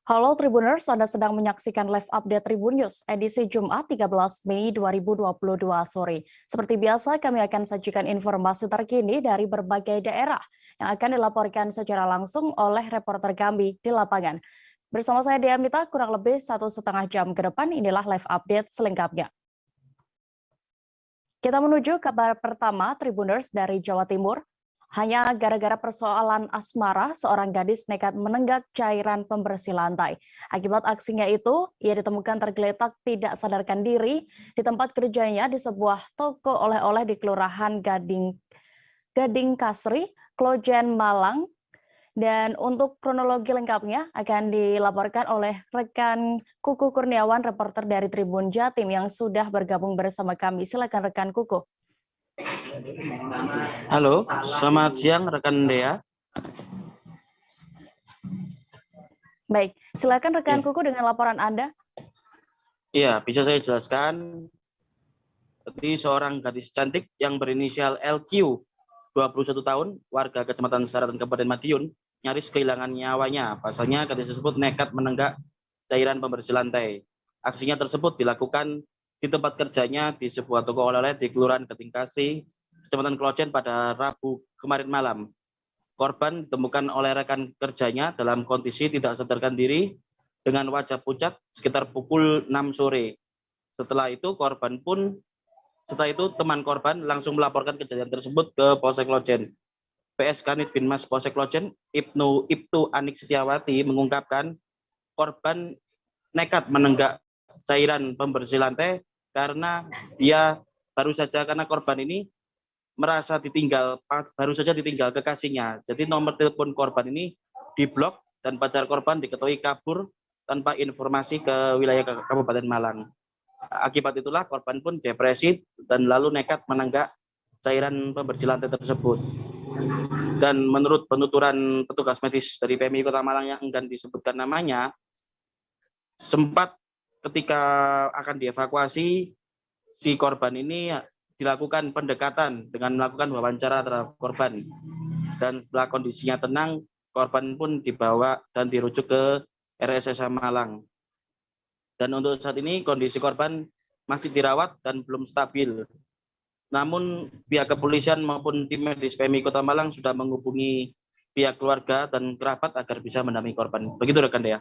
Halo Tribuners, Anda sedang menyaksikan live update Tribun News edisi Jumat 13 Mei 2022 sore. Seperti biasa, kami akan sajikan informasi terkini dari berbagai daerah yang akan dilaporkan secara langsung oleh reporter kami di lapangan. Bersama saya Dea Mita, kurang lebih 1,5 jam ke depan, inilah live update selengkapnya. Kita menuju kabar pertama Tribuners dari Jawa Timur. Hanya gara-gara persoalan asmara, seorang gadis nekat menenggak cairan pembersih lantai. Akibat aksinya itu, ia ditemukan tergeletak tidak sadarkan diri di tempat kerjanya di sebuah toko oleh-oleh di Kelurahan Gading Kasri, Klojen, Malang. Dan untuk kronologi lengkapnya akan dilaporkan oleh rekan Kuku Kurniawan, reporter dari Tribun Jatim yang sudah bergabung bersama kami. Silakan rekan Kuku. Halo, selamat siang rekan Dea. Baik, silakan rekan Kuku dengan laporan Anda. Iya, bisa saya jelaskan. Jadi seorang gadis cantik yang berinisial LQ, 21 tahun, warga Kecamatan Saratan Kabupaten Madiun, nyaris kehilangan nyawanya. Pasalnya gadis tersebut nekat menenggak cairan pembersih lantai. Aksinya tersebut dilakukan di tempat kerjanya di sebuah toko oleh-oleh di Kelurahan Gading Kasri, Kecamatan Klojen pada Rabu kemarin malam. Korban ditemukan oleh rekan kerjanya dalam kondisi tidak sadarkan diri dengan wajah pucat sekitar pukul 6 sore. Setelah itu teman korban langsung melaporkan kejadian tersebut ke Polsek Klojen. PS Kanit Binmas Polsek Klojen, Ibtu Anik Setiawati mengungkapkan korban nekat menenggak cairan pembersih lantai karena korban ini merasa baru saja ditinggal kekasihnya. Jadi nomor telepon korban ini diblok dan pacar korban diketahui kabur tanpa informasi ke wilayah Kabupaten Malang. Akibat itulah korban pun depresi dan lalu nekat menenggak cairan pembersih lantai tersebut. Dan menurut penuturan petugas medis dari PMI Kota Malang yang enggan disebutkan namanya, sempat ketika akan dievakuasi, si korban ini dilakukan pendekatan dengan melakukan wawancara terhadap korban. Dan setelah kondisinya tenang, korban pun dibawa dan dirujuk ke RSSA Malang. Dan untuk saat ini kondisi korban masih dirawat dan belum stabil. Namun pihak kepolisian maupun tim medis PMI Kota Malang sudah menghubungi pihak keluarga dan kerabat agar bisa mendampingi korban. Begitu rekan Dea.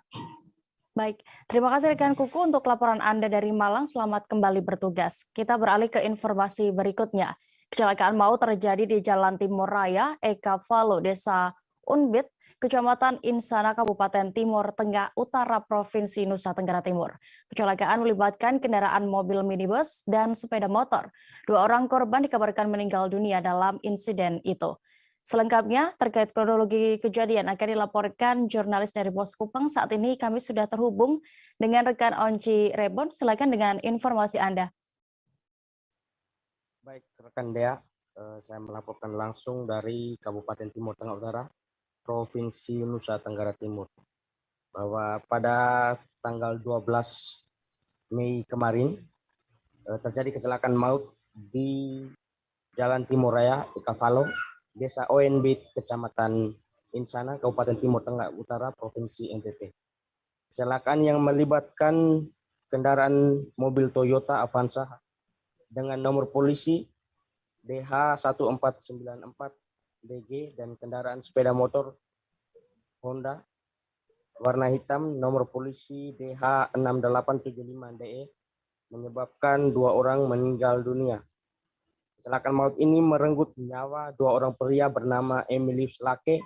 Baik, terima kasih rekan Kuku untuk laporan Anda dari Malang. Selamat kembali bertugas. Kita beralih ke informasi berikutnya. Kecelakaan maut terjadi di Jalan Timur Raya, Eka Valo, Desa Unbit, Kecamatan Insana, Kabupaten Timur Tengah Utara, Provinsi Nusa Tenggara Timur. Kecelakaan melibatkan kendaraan mobil minibus dan sepeda motor. 2 orang korban dikabarkan meninggal dunia dalam insiden itu. Selengkapnya terkait kronologi kejadian akan dilaporkan jurnalis dari Pos Kupang. Saat ini kami sudah terhubung dengan rekan Onci Rebon. Silakan dengan informasi Anda. Baik, rekan Dea, saya melaporkan langsung dari Kabupaten Timur Tengah Utara, Provinsi Nusa Tenggara Timur, bahwa pada tanggal 12 Mei kemarin terjadi kecelakaan maut di Jalan Timur Raya, Eka Valo, Desa ONB, Kecamatan Insana, Kabupaten Timur Tengah Utara, Provinsi NTT. Kecelakaan yang melibatkan kendaraan mobil Toyota Avanza dengan nomor polisi DH1494DG dan kendaraan sepeda motor Honda warna hitam nomor polisi DH6875DE menyebabkan 2 orang meninggal dunia. Kecelakaan maut ini merenggut nyawa 2 orang pria bernama Emilius Lake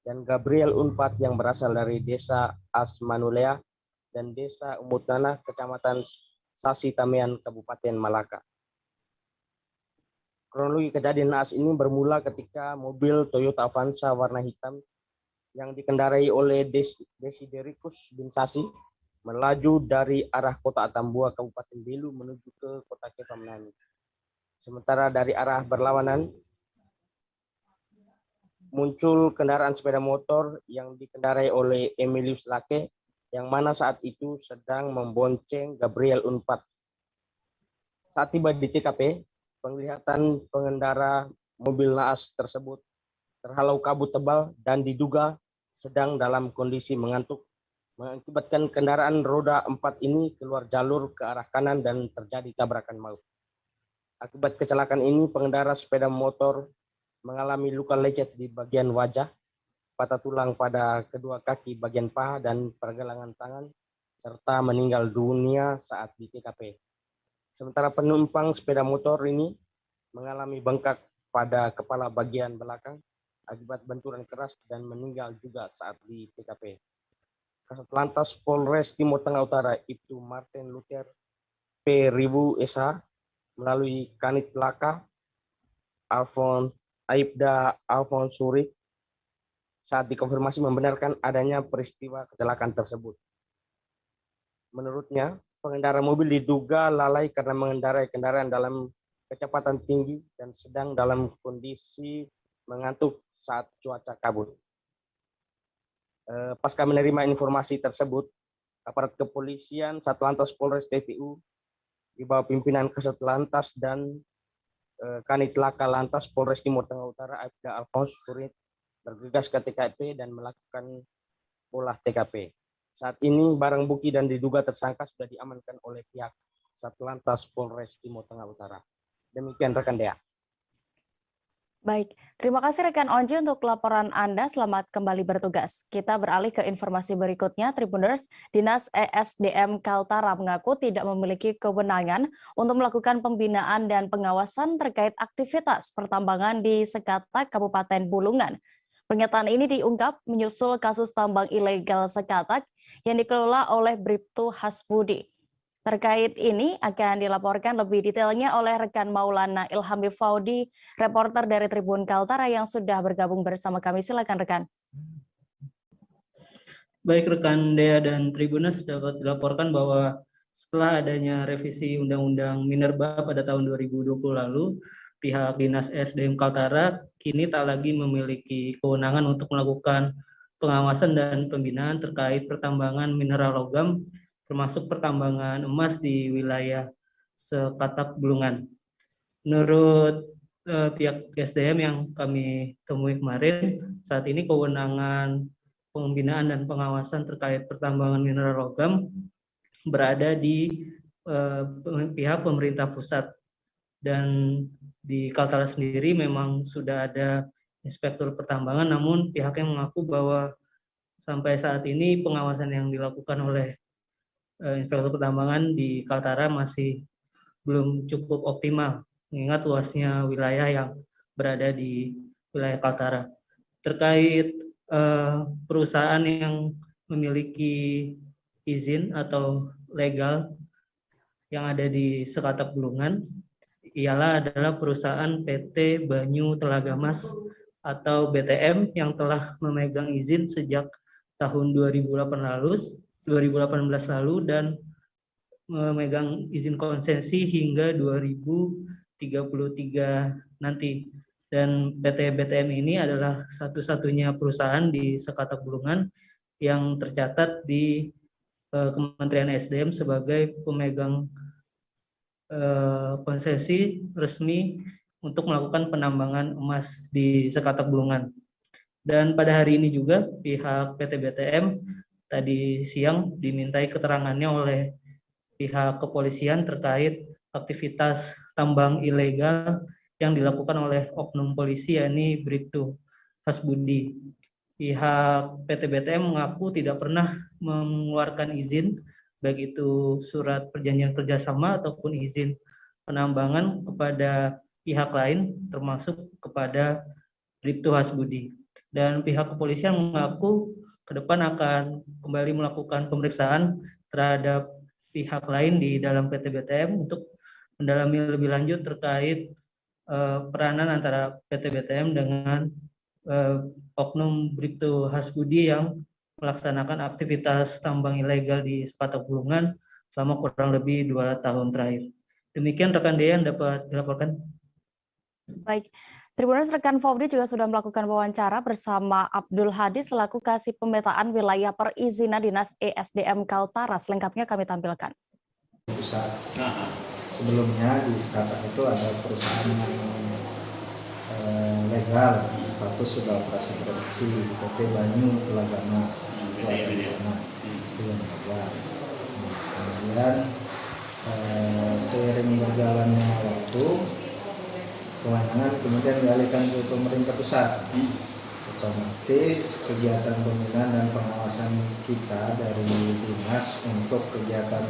dan Gabriel Unpad yang berasal dari Desa Asmanulea dan Desa Umutnana, Kecamatan Sasi Tamean, Kabupaten Malaka. Kronologi kejadian naas ini bermula ketika mobil Toyota Avanza warna hitam yang dikendarai oleh Desiderikus bin Sasi melaju dari arah Kota Atambua, Kabupaten Belu menuju ke Kota Kefamnani. Sementara dari arah berlawanan muncul kendaraan sepeda motor yang dikendarai oleh Emilius Lake yang mana saat itu sedang membonceng Gabriel Unpad. Saat tiba di TKP, penglihatan pengendara mobil naas tersebut terhalau kabut tebal dan diduga sedang dalam kondisi mengantuk mengakibatkan kendaraan roda 4 ini keluar jalur ke arah kanan dan terjadi tabrakan maut. Akibat kecelakaan ini, pengendara sepeda motor mengalami luka lecet di bagian wajah, patah tulang pada kedua kaki bagian paha dan pergelangan tangan, serta meninggal dunia saat di TKP. Sementara penumpang sepeda motor ini mengalami bengkak pada kepala bagian belakang akibat benturan keras dan meninggal juga saat di TKP. Kasatlantas Polres Timur Tengah Utara Ibtu Martin Luther P. Ribu SH melalui Kanit Laka Aibda Alfon Suri saat dikonfirmasi membenarkan adanya peristiwa kecelakaan tersebut. Menurutnya, pengendara mobil diduga lalai karena mengendarai kendaraan dalam kecepatan tinggi dan sedang dalam kondisi mengantuk saat cuaca kabut. Pasca menerima informasi tersebut, aparat kepolisian Satlantas Polres TPU di bawah pimpinan Kasatlantas dan Kanit Laka Lantas Polres Timur Tengah Utara Aibda Alfons Surit bergegas ke TKP dan melakukan olah TKP. Saat ini barang bukti dan diduga tersangka sudah diamankan oleh pihak Satlantas Polres Timur Tengah Utara. Demikian rekan Dea. Baik, terima kasih rekan Onji untuk laporan Anda. Selamat kembali bertugas. Kita beralih ke informasi berikutnya. Tribuners, Dinas ESDM Kaltara mengaku tidak memiliki kewenangan untuk melakukan pembinaan dan pengawasan terkait aktivitas pertambangan di Sekatak, Kabupaten Bulungan. Pernyataan ini diungkap menyusul kasus tambang ilegal Sekatak yang dikelola oleh Bribtu Hasbudi. Terkait ini akan dilaporkan lebih detailnya oleh rekan Maulana Ilhami Faudi, reporter dari Tribun Kaltara yang sudah bergabung bersama kami. Silakan rekan. Baik rekan Dea dan Tribuners, dapat dilaporkan bahwa setelah adanya revisi Undang-Undang Minerba pada tahun 2020 lalu, pihak Dinas ESDM Kaltara kini tak lagi memiliki kewenangan untuk melakukan pengawasan dan pembinaan terkait pertambangan mineral logam, termasuk pertambangan emas di wilayah Sekatak Bulungan. Menurut pihak SDM yang kami temui kemarin, saat ini kewenangan pembinaan dan pengawasan terkait pertambangan mineral logam berada di pihak pemerintah pusat. Dan di Kaltara sendiri memang sudah ada inspektur pertambangan, namun pihaknya mengaku bahwa sampai saat ini pengawasan yang dilakukan oleh inspektur pertambangan di Kaltara masih belum cukup optimal, mengingat luasnya wilayah yang berada di wilayah Kaltara. Terkait perusahaan yang memiliki izin atau legal yang ada di Sekatak Bulungan, ialah adalah perusahaan PT Banyu Telaga Mas atau BTM yang telah memegang izin sejak tahun 2018 lalu dan memegang izin konsesi hingga 2033 nanti. Dan PT BTM ini adalah satu-satunya perusahaan di Sekatak Bulungan yang tercatat di Kementerian SDM sebagai pemegang konsesi resmi untuk melakukan penambangan emas di Sekatak Bulungan. Dan pada hari ini juga pihak PT BTM tadi siang dimintai keterangannya oleh pihak kepolisian terkait aktivitas tambang ilegal yang dilakukan oleh oknum polisi, yakni Bribtu Hasbudi. Pihak PT BTM mengaku tidak pernah mengeluarkan izin, baik itu surat perjanjian kerjasama ataupun izin penambangan kepada pihak lain, termasuk kepada Bribtu Hasbudi. Dan pihak kepolisian mengaku ke depan akan kembali melakukan pemeriksaan terhadap pihak lain di dalam PT BTM untuk mendalami lebih lanjut terkait peranan antara PT BTM dengan oknum Bribtu Hasbudi yang melaksanakan aktivitas tambang ilegal di Sekatak Bulungan selama kurang lebih 2 tahun terakhir. Demikian rekan Dea yang dapat dilaporkan. Baik, Tribuners, rekan Faudi juga sudah melakukan wawancara bersama Abdul Hadi selaku Kasih Pemetaan Wilayah Perizinan Dinas ESDM Kaltara. Selengkapnya kami tampilkan. Sebelumnya di Sekatak itu ada perusahaan yang legal, status sudah operasi produksi PT Banyu Telaga Mas, itu ada di sana, itu yang legal. Nah, kemudian seiring berjalannya waktu, kewenangan kemudian dialihkan ke pemerintah pusat. Otomatis kegiatan pembinaan dan pengawasan kita dari dinas untuk kegiatan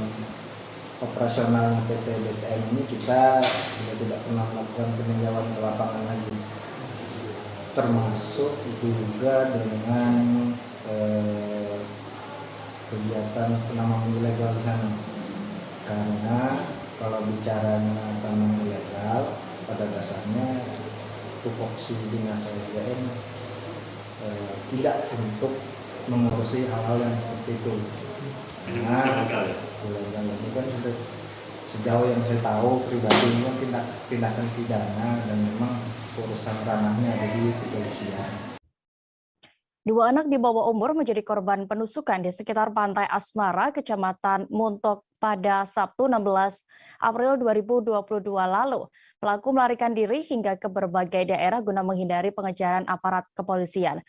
operasional PT BTM ini kita sudah tidak pernah melakukan peninjauan ke lapangan lagi, termasuk juga dengan kegiatan penambangan ilegal di sana. Karena kalau bicaranya tambang ilegal, pada dasarnya tupoksi dinas SDM tidak untuk mengurusi hal-hal yang seperti itu. Nah, ilegal ini kan sejauh yang saya tahu pribadi ini kan tindakan pidana dan memang urusan ranahnya ada di kepolisian. Dua anak di bawah umur menjadi korban penusukan di sekitar Pantai Asmara, Kecamatan Muntok pada Sabtu 16 April 2022 lalu. Pelaku melarikan diri hingga ke berbagai daerah guna menghindari pengejaran aparat kepolisian.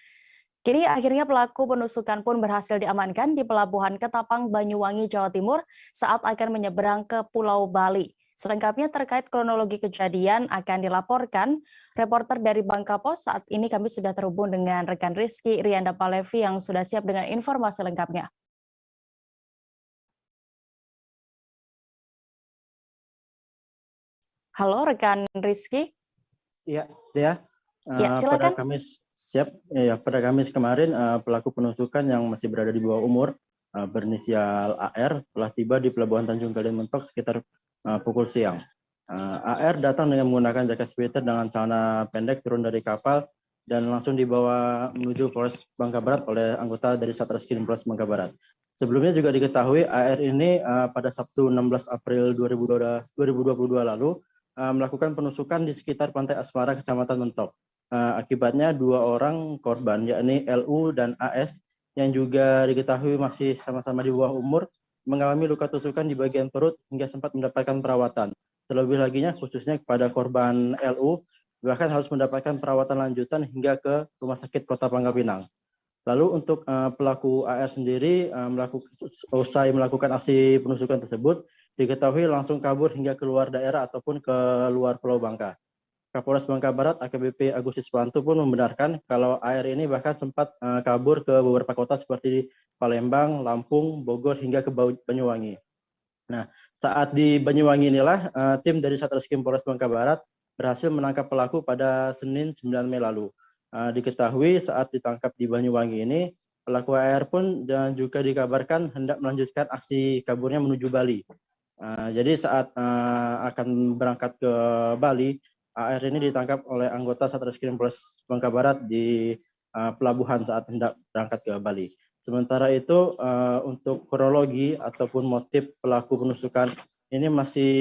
Kini akhirnya pelaku penusukan pun berhasil diamankan di Pelabuhan Ketapang, Banyuwangi, Jawa Timur saat akan menyeberang ke Pulau Bali. Selengkapnya terkait kronologi kejadian akan dilaporkan reporter dari Bangka Pos. Saat ini kami sudah terhubung dengan rekan Rizky Rianda Palevi yang sudah siap dengan informasi lengkapnya. Halo rekan Rizky. Iya, ya. Silakan. Pada Kamis kemarin pelaku penusukan yang masih berada di bawah umur berinisial AR telah tiba di Pelabuhan Tanjung Kalian Mentok sekitar pukul siang. AR datang dengan menggunakan jaket sweater dengan celana pendek turun dari kapal dan langsung dibawa menuju Polres Bangka Barat oleh anggota dari Satreskrim Polres Bangka Barat. Sebelumnya juga diketahui AR ini pada Sabtu 16 April 2022 lalu melakukan penusukan di sekitar Pantai Asmara, Kecamatan Mentok. Akibatnya dua orang korban, yakni LU dan AS, yang juga diketahui masih sama-sama di bawah umur, mengalami luka tusukan di bagian perut hingga sempat mendapatkan perawatan. Terlebih laginya khususnya kepada korban LU, bahkan harus mendapatkan perawatan lanjutan hingga ke Rumah Sakit Kota Pangkal Pinang. Lalu untuk pelaku AS sendiri, usai melakukan aksi penusukan tersebut, diketahui langsung kabur hingga keluar daerah ataupun ke luar Pulau Bangka. Kapolres Bangka Barat AKBP Agustus Wanto pun membenarkan kalau AR ini bahkan sempat kabur ke beberapa kota seperti di Palembang, Lampung, Bogor hingga ke Banyuwangi. Nah, saat di Banyuwangi inilah tim dari Satreskrim Polres Bangka Barat berhasil menangkap pelaku pada Senin 9 Mei lalu. Diketahui saat ditangkap di Banyuwangi ini, pelaku AR pun dan juga dikabarkan hendak melanjutkan aksi kaburnya menuju Bali. Jadi saat akan berangkat ke Bali, AR ini ditangkap oleh anggota Satreskrim Polres Bangka Barat di pelabuhan saat hendak berangkat ke Bali. Sementara itu untuk kronologi ataupun motif pelaku penusukan ini masih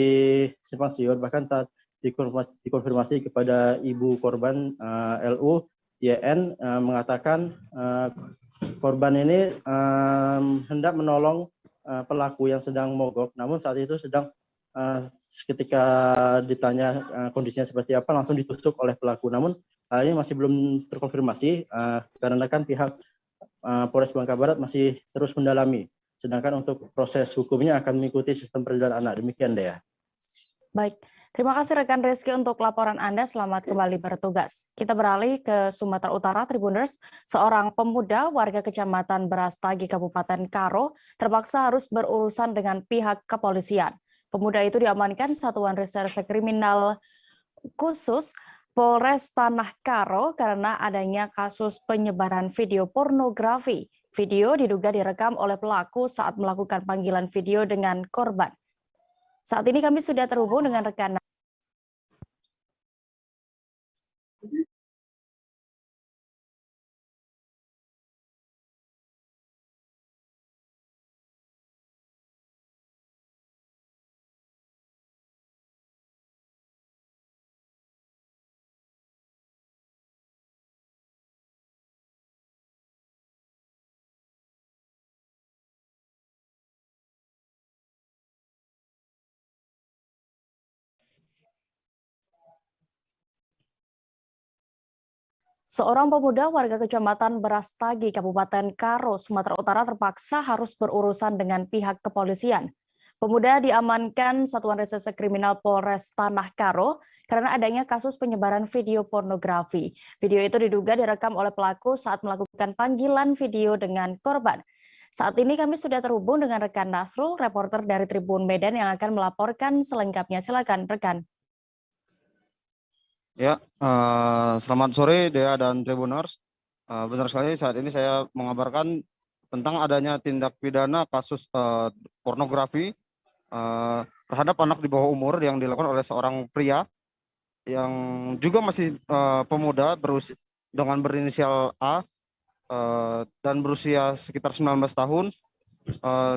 simpang siur, bahkan saat dikonfirmasi kepada ibu korban LU, YN mengatakan korban ini hendak menolong pelaku yang sedang mogok, namun saat itu sedang ketika ditanya kondisinya seperti apa langsung ditusuk oleh pelaku. Namun hal ini masih belum terkonfirmasi karena kan pihak Polres Bangka Barat masih terus mendalami. Sedangkan untuk proses hukumnya akan mengikuti sistem peradilan anak. Demikian Dea. Baik. Terima kasih rekan Rizky untuk laporan Anda. Selamat kembali bertugas. Kita beralih ke Sumatera Utara, Tribuners. Seorang pemuda warga Kecamatan Brastagi, Kabupaten Karo, terpaksa harus berurusan dengan pihak kepolisian. Pemuda itu diamankan Satuan Reserse Kriminal Khusus Polres Tanah Karo karena adanya kasus penyebaran video pornografi. Video diduga direkam oleh pelaku saat melakukan panggilan video dengan korban. Saat ini kami sudah terhubung dengan rekan Seorang pemuda warga Kecamatan Berastagi, Kabupaten Karo, Sumatera Utara terpaksa harus berurusan dengan pihak kepolisian. Pemuda diamankan Satuan Reserse Kriminal Polres Tanah Karo karena adanya kasus penyebaran video pornografi. Video itu diduga direkam oleh pelaku saat melakukan panggilan video dengan korban. Saat ini kami sudah terhubung dengan rekan Nasrul, reporter dari Tribun Medan yang akan melaporkan selengkapnya. Silakan rekan. Ya, selamat sore Dea dan Tribuners. Benar sekali, saat ini saya mengabarkan tentang adanya tindak pidana kasus pornografi terhadap anak di bawah umur yang dilakukan oleh seorang pria yang juga masih pemuda dengan berinisial A dan berusia sekitar 19 tahun.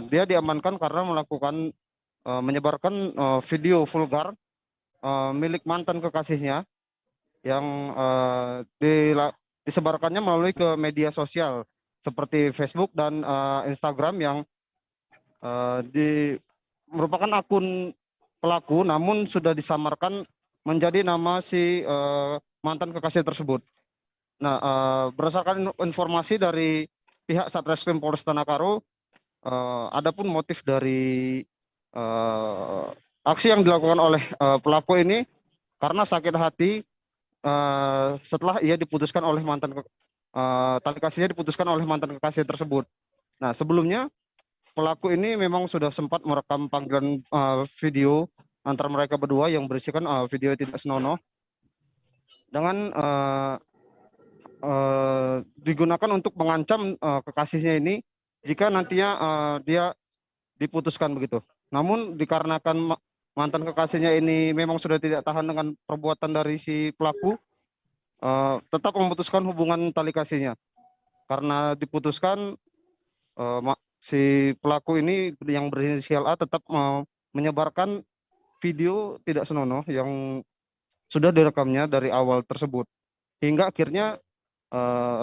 Dia diamankan karena melakukan menyebarkan video vulgar milik mantan kekasihnya yang disebarkannya melalui ke media sosial seperti Facebook dan Instagram yang merupakan akun pelaku namun sudah disamarkan menjadi nama si mantan kekasih tersebut. Nah, berdasarkan informasi dari pihak Satreskrim Polres Tanah Karo, adapun motif dari aksi yang dilakukan oleh pelaku ini karena sakit hati setelah ia diputuskan oleh tali kasihnya diputuskan oleh mantan kekasih tersebut. Nah, sebelumnya pelaku ini memang sudah sempat merekam panggilan video antara mereka berdua yang berisikan video tidak senonoh dengan digunakan untuk mengancam kekasihnya ini jika nantinya dia diputuskan begitu. Namun dikarenakan mantan kekasihnya ini memang sudah tidak tahan dengan perbuatan dari si pelaku, tetap memutuskan hubungan tali kasihnya. Karena diputuskan, si pelaku ini yang berinisial A tetap menyebarkan video tidak senonoh yang sudah direkamnya dari awal tersebut. Hingga akhirnya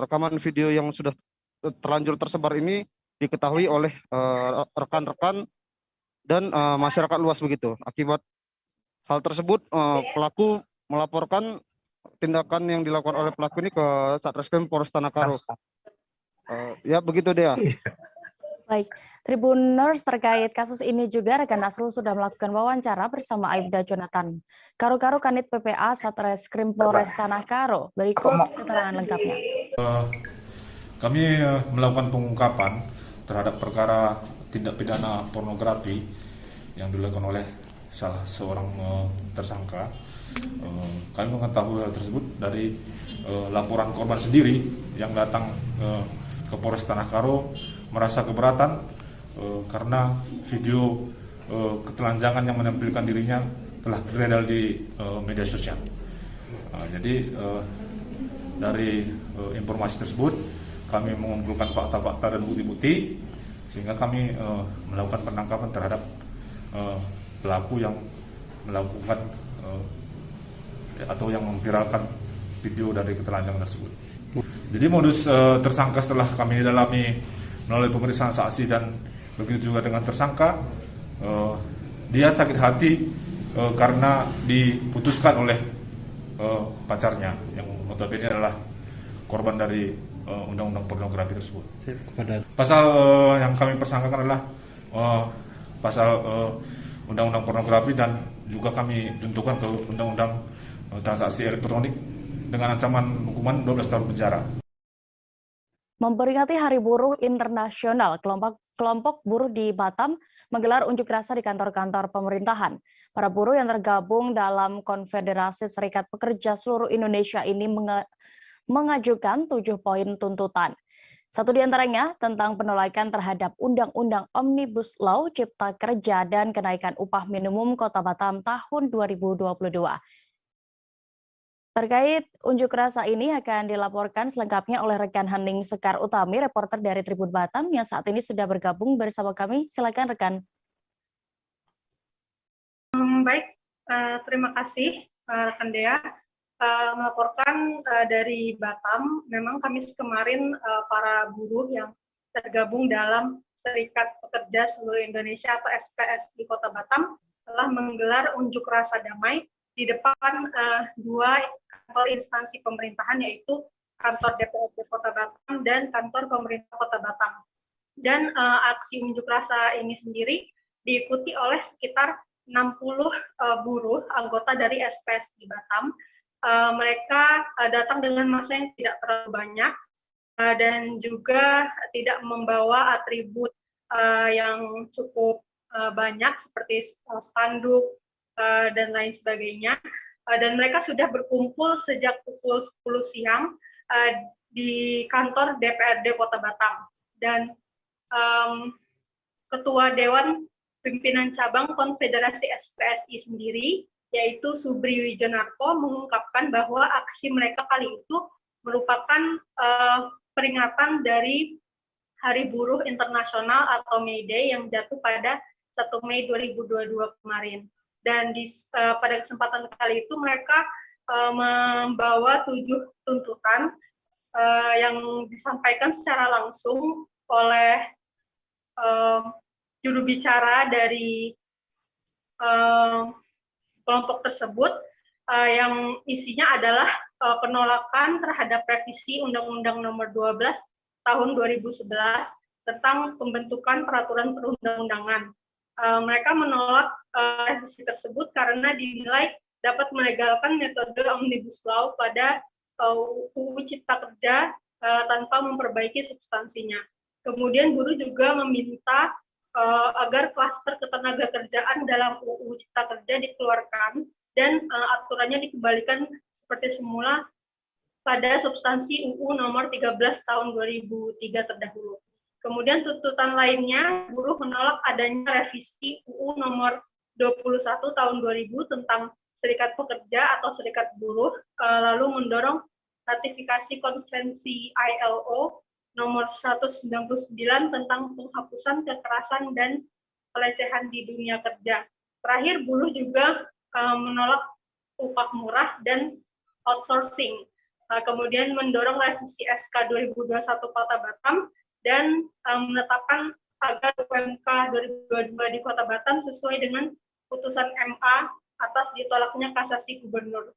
rekaman video yang sudah terlanjur tersebar ini diketahui oleh rekan-rekan dan masyarakat luas begitu. Akibat hal tersebut, pelaku melaporkan tindakan yang dilakukan oleh pelaku ini ke Satreskrim Polres Tanah Karo. Ya begitu Dea. Baik, Tribuners, terkait kasus ini juga rekan Nasrul sudah melakukan wawancara bersama Aibda Jonathan, Karo Kanit PPA Satreskrim Polres Tanah Karo. Berikut keterangan lengkapnya. Kami melakukan pengungkapan terhadap perkara tindak pidana pornografi yang dilakukan oleh salah seorang tersangka. Kami mengetahui hal tersebut dari laporan korban sendiri yang datang ke Polres Tanah Karo merasa keberatan karena video ketelanjangan yang menampilkan dirinya telah beredar di media sosial. Jadi dari informasi tersebut kami mengumpulkan fakta-fakta dan bukti-bukti sehingga kami melakukan penangkapan terhadap pelaku yang melakukan atau yang memviralkan video dari ketelanjangan tersebut. Jadi modus tersangka setelah kami dalami melalui pemeriksaan saksi dan begitu juga dengan tersangka, dia sakit hati karena diputuskan oleh pacarnya yang notabene adalah korban dari undang-undang pornografi tersebut. Pasal yang kami persangkakan adalah pasal undang-undang pornografi dan juga kami juntukan ke undang-undang transaksi elektronik dengan ancaman hukuman 12 tahun penjara. Memperingati Hari Buruh Internasional, kelompok buruh di Batam menggelar unjuk rasa di kantor-kantor pemerintahan. Para buruh yang tergabung dalam Konfederasi Serikat Pekerja Seluruh Indonesia ini mengajukan 7 poin tuntutan. Satu di antaranya tentang penolakan terhadap Undang-Undang Omnibus Law Cipta Kerja dan kenaikan upah minimum Kota Batam tahun 2022. Terkait unjuk rasa ini akan dilaporkan selengkapnya oleh rekan Hening Sekar Utami, reporter dari Tribun Batam yang saat ini sudah bergabung bersama kami. Silakan rekan. Baik, terima kasih rekan Dea. Melaporkan dari Batam, memang Kamis kemarin para buruh yang tergabung dalam Serikat Pekerja Seluruh Indonesia atau SPS di Kota Batam telah menggelar unjuk rasa damai di depan 2 kantor instansi pemerintahan, yaitu kantor DPRD Kota Batam, dan kantor pemerintah Kota Batam. Dan aksi unjuk rasa ini sendiri diikuti oleh sekitar 60 buruh anggota dari SPS di Batam. Mereka datang dengan massa yang tidak terlalu banyak dan juga tidak membawa atribut yang cukup banyak seperti spanduk dan lain sebagainya. Dan mereka sudah berkumpul sejak pukul 10 siang di kantor DPRD Kota Batam. Dan Ketua Dewan Pimpinan Cabang Konfederasi SPSI sendiri, yaitu Subri Wijanarko, mengungkapkan bahwa aksi mereka kali itu merupakan peringatan dari Hari Buruh Internasional atau May Day yang jatuh pada 1 Mei 2022 kemarin. Dan pada kesempatan kali itu mereka membawa 7 tuntutan yang disampaikan secara langsung oleh juru bicara dari kelompok tersebut yang isinya adalah penolakan terhadap revisi Undang-Undang Nomor 12 Tahun 2011 tentang pembentukan peraturan perundang-undangan. Mereka menolak revisi tersebut karena dinilai dapat melegalkan metode Omnibus Law pada UU Cipta Kerja tanpa memperbaiki substansinya. Kemudian buruh juga meminta agar klaster ketenagakerjaan dalam UU Cipta Kerja dikeluarkan dan aturannya dikembalikan seperti semula pada substansi UU nomor 13 tahun 2003 terdahulu. Kemudian tuntutan lainnya, buruh menolak adanya revisi UU nomor 21 tahun 2000 tentang serikat pekerja atau serikat buruh, lalu mendorong ratifikasi konvensi ILO nomor 199 tentang penghapusan kekerasan dan pelecehan di dunia kerja. Terakhir, buruh juga menolak upah murah dan outsourcing. Kemudian mendorong revisi SK 2021 Kota Batam dan menetapkan agar UMK 2022 di Kota Batam sesuai dengan putusan MA atas ditolaknya kasasi gubernur.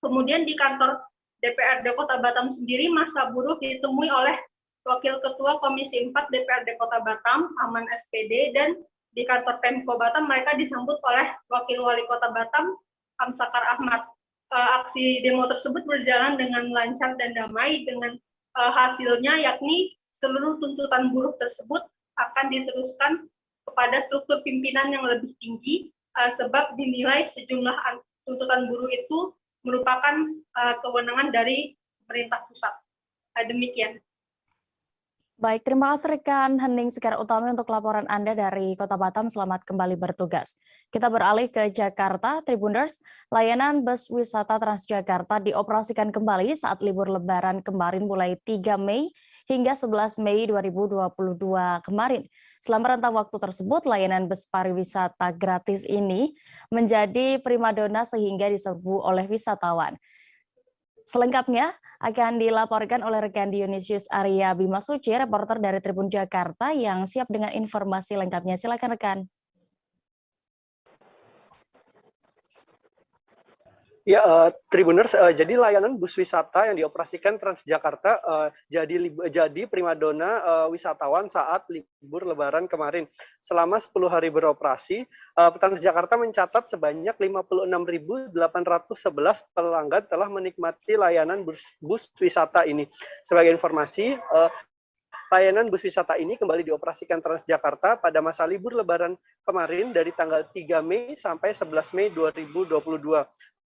Kemudian di kantor DPRD Kota Batam sendiri, massa buruh ditemui oleh Wakil Ketua Komisi 4 DPRD Kota Batam, Aman SPD, dan di kantor Pemko Batam mereka disambut oleh Wakil Wali Kota Batam, Hamsakar Ahmad. Aksi demo tersebut berjalan dengan lancar dan damai dengan hasilnya yakni seluruh tuntutan buruh tersebut akan diteruskan kepada struktur pimpinan yang lebih tinggi sebab dinilai sejumlah tuntutan buruh itu merupakan kewenangan dari pemerintah pusat. Demikian. Baik, terima kasih rekan Hening Sekar Utami untuk laporan Anda dari Kota Batam. Selamat kembali bertugas. Kita beralih ke Jakarta. Tribuners, layanan bus wisata Transjakarta dioperasikan kembali saat libur Lebaran kemarin mulai 3 Mei hingga 11 Mei 2022 kemarin. Selama rentang waktu tersebut, layanan bus pariwisata gratis ini menjadi primadona sehingga diserbu oleh wisatawan. Selengkapnya akan dilaporkan oleh rekan Dionysius Arya Bimasuci, reporter dari Tribun Jakarta yang siap dengan informasi lengkapnya. Silakan rekan. Ya, Tribuners, jadi layanan bus wisata yang dioperasikan Transjakarta jadi primadona wisatawan saat libur Lebaran kemarin. Selama 10 hari beroperasi, Transjakarta mencatat sebanyak 56.811 pelanggan telah menikmati layanan bus wisata ini. Sebagai informasi, layanan bus wisata ini kembali dioperasikan Transjakarta pada masa libur Lebaran kemarin dari tanggal 3 Mei sampai 11 Mei 2022.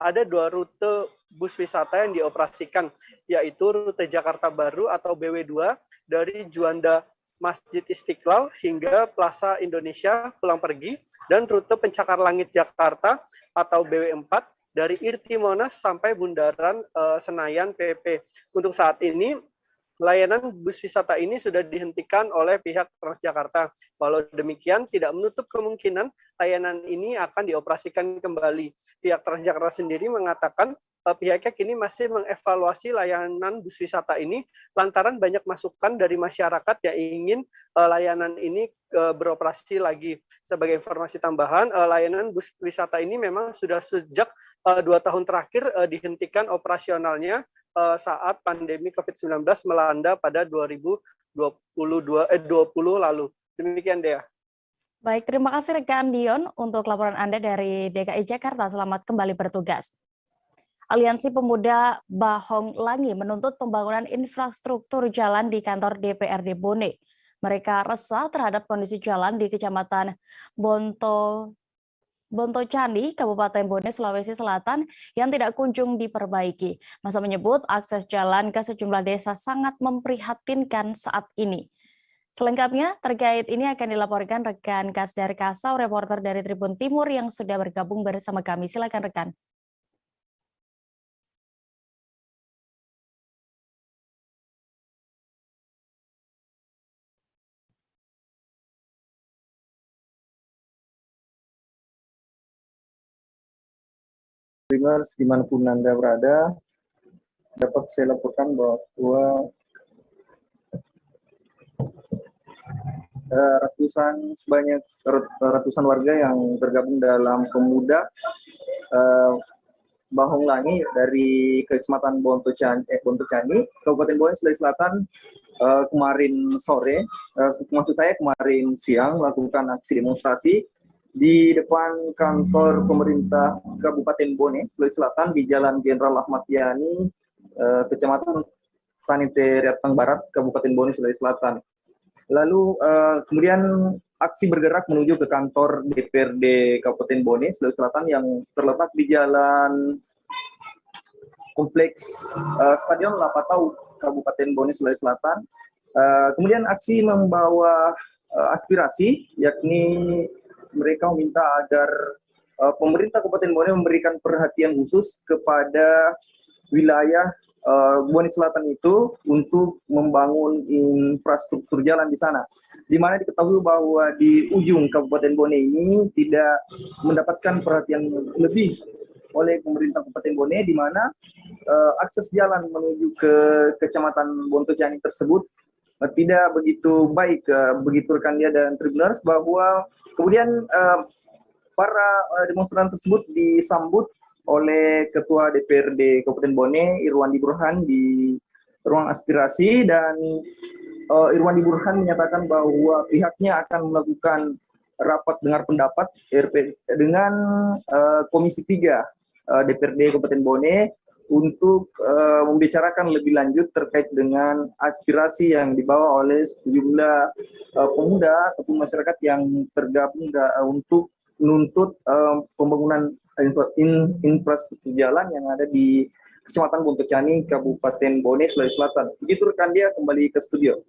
Ada 2 rute bus wisata yang dioperasikan, yaitu rute Jakarta Baru atau BW2 dari Juanda Masjid Istiqlal hingga Plaza Indonesia pulang pergi, dan rute Pencakar Langit Jakarta atau BW4 dari Irti Monas sampai Bundaran Senayan PP. Untuk saat ini, layanan bus wisata ini sudah dihentikan oleh pihak Transjakarta. Walau demikian, tidak menutup kemungkinan layanan ini akan dioperasikan kembali. Pihak Transjakarta sendiri mengatakan pihaknya kini masih mengevaluasi layanan bus wisata ini lantaran banyak masukan dari masyarakat yang ingin layanan ini beroperasi lagi. Sebagai informasi tambahan, layanan bus wisata ini memang sudah sejak 2 tahun terakhir dihentikan operasionalnya saat pandemi COVID-19 melanda pada 2020 lalu. Demikian Dea. Baik, terima kasih rekan Dion untuk laporan Anda dari DKI Jakarta. Selamat kembali bertugas. Aliansi Pemuda Bahong Langi menuntut pembangunan infrastruktur jalan di kantor DPRD Bone. Mereka resah terhadap kondisi jalan di Kecamatan Bontocani, Kabupaten Bone, Sulawesi Selatan yang tidak kunjung diperbaiki. Masa menyebut akses jalan ke sejumlah desa sangat memprihatinkan saat ini. Selengkapnya terkait ini akan dilaporkan rekan Kasdar Kasau, reporter dari Tribun Timur yang sudah bergabung bersama kami. Silakan rekan. Streamers dimanapun Anda berada, dapat saya laporkan bahwa ratusan warga yang tergabung dalam Pemuda Bahong Langi dari Kecamatan Bontocani, Kabupaten Bone, Sulawesi Selatan kemarin sore, maksud saya kemarin siang melakukan aksi demonstrasi di depan kantor pemerintah Kabupaten Bone, Sulawesi Selatan di Jalan Jenderal Ahmad Yani, Kecamatan Tanite Riatang Barat, Kabupaten Bone, Sulawesi Selatan. Lalu kemudian aksi bergerak menuju ke kantor DPRD Kabupaten Bone, Sulawesi Selatan yang terletak di Jalan Kompleks Stadion Lapatau, Kabupaten Bone, Sulawesi Selatan. Kemudian aksi membawa aspirasi, yakni mereka meminta agar pemerintah Kabupaten Bone memberikan perhatian khusus kepada wilayah Bone Selatan itu untuk membangun infrastruktur jalan di sana. Di mana diketahui bahwa di ujung Kabupaten Bone ini tidak mendapatkan perhatian lebih oleh pemerintah Kabupaten Bone, di mana akses jalan menuju ke Kecamatan Bontocani tersebut tidak begitu baik. Begitu rekan dia dan Tribuners, bahwa kemudian para demonstran tersebut disambut oleh Ketua DPRD Kabupaten Bone, Irwandi Burhan, di ruang aspirasi, dan Irwandi Burhan menyatakan bahwa pihaknya akan melakukan rapat dengar pendapat dengan Komisi 3 DPRD Kabupaten Bone untuk membicarakan lebih lanjut terkait dengan aspirasi yang dibawa oleh sejumlah pemuda ataupun masyarakat yang tergabung untuk menuntut pembangunan infrastruktur jalan yang ada di Kecamatan Bontocani, Kabupaten Bone, Sulawesi Selatan. Begitu rekan dia, kembali ke studio.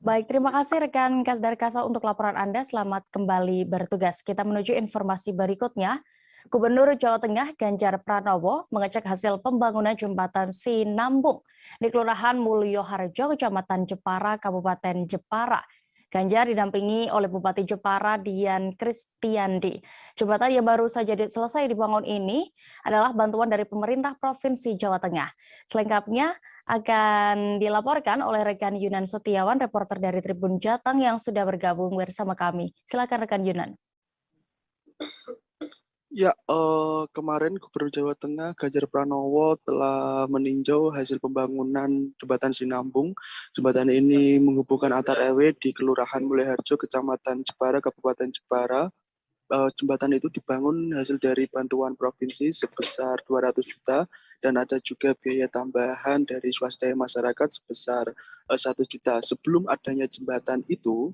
Baik, terima kasih rekan Kasdar Kasau untuk laporan Anda. Selamat kembali bertugas. Kita menuju informasi berikutnya. Gubernur Jawa Tengah Ganjar Pranowo mengecek hasil pembangunan jembatan Sinambung di Kelurahan Mulyoharjo, Kecamatan Jepara, Kabupaten Jepara. Ganjar didampingi oleh Bupati Jepara Dian Kristiandi. Jembatan yang baru saja selesai dibangun ini adalah bantuan dari pemerintah Provinsi Jawa Tengah. Selengkapnya akan dilaporkan oleh rekan Yunan Setiawan, reporter dari Tribun Jateng yang sudah bergabung bersama kami. Silakan rekan Yunan. Ya, kemarin Gubernur Jawa Tengah Ganjar Pranowo telah meninjau hasil pembangunan jembatan Sinambung. Jembatan ini menghubungkan antar RW di Kelurahan Mulyoharjo, Kecamatan Jepara, Kabupaten Jepara. Jembatan itu dibangun hasil dari bantuan provinsi sebesar 200 juta dan ada juga biaya tambahan dari swasta masyarakat sebesar 1 juta. Sebelum adanya jembatan itu,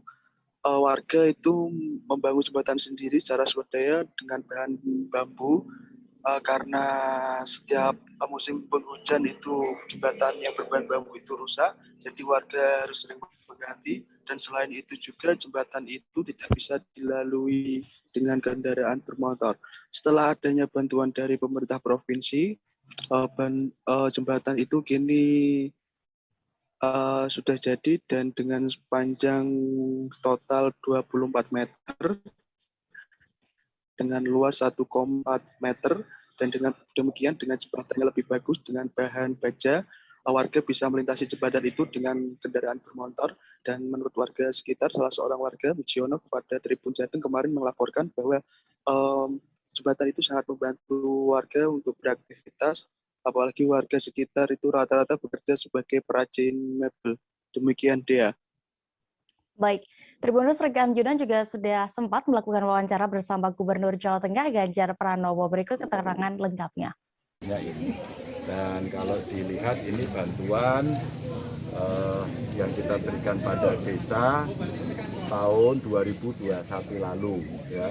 warga itu membangun jembatan sendiri secara swadaya dengan bahan bambu, karena setiap musim penghujan itu jembatan yang berbahan bambu itu rusak, jadi warga harus sering mengganti. Dan selain itu juga jembatan itu tidak bisa dilalui dengan kendaraan bermotor. Setelah adanya bantuan dari pemerintah provinsi, jembatan itu kini sudah jadi dan dengan panjang total 24 meter dengan luas 1,4 meter, dan dengan demikian dengan jembatannya lebih bagus dengan bahan baja, warga bisa melintasi jembatan itu dengan kendaraan bermotor. Dan menurut warga sekitar, salah seorang warga Mujiono kepada Tribun Jateng kemarin melaporkan bahwa jembatan itu sangat membantu warga untuk beraktivitas apalagi warga sekitar itu rata-rata bekerja sebagai perajin mebel. Demikian Dea. Baik, Tribuners rekan Judan juga sudah sempat melakukan wawancara bersama Gubernur Jawa Tengah Ganjar Pranowo. Berikut keterangan lengkapnya. Dan kalau dilihat ini bantuan yang kita berikan pada desa tahun 2021 lalu, ya.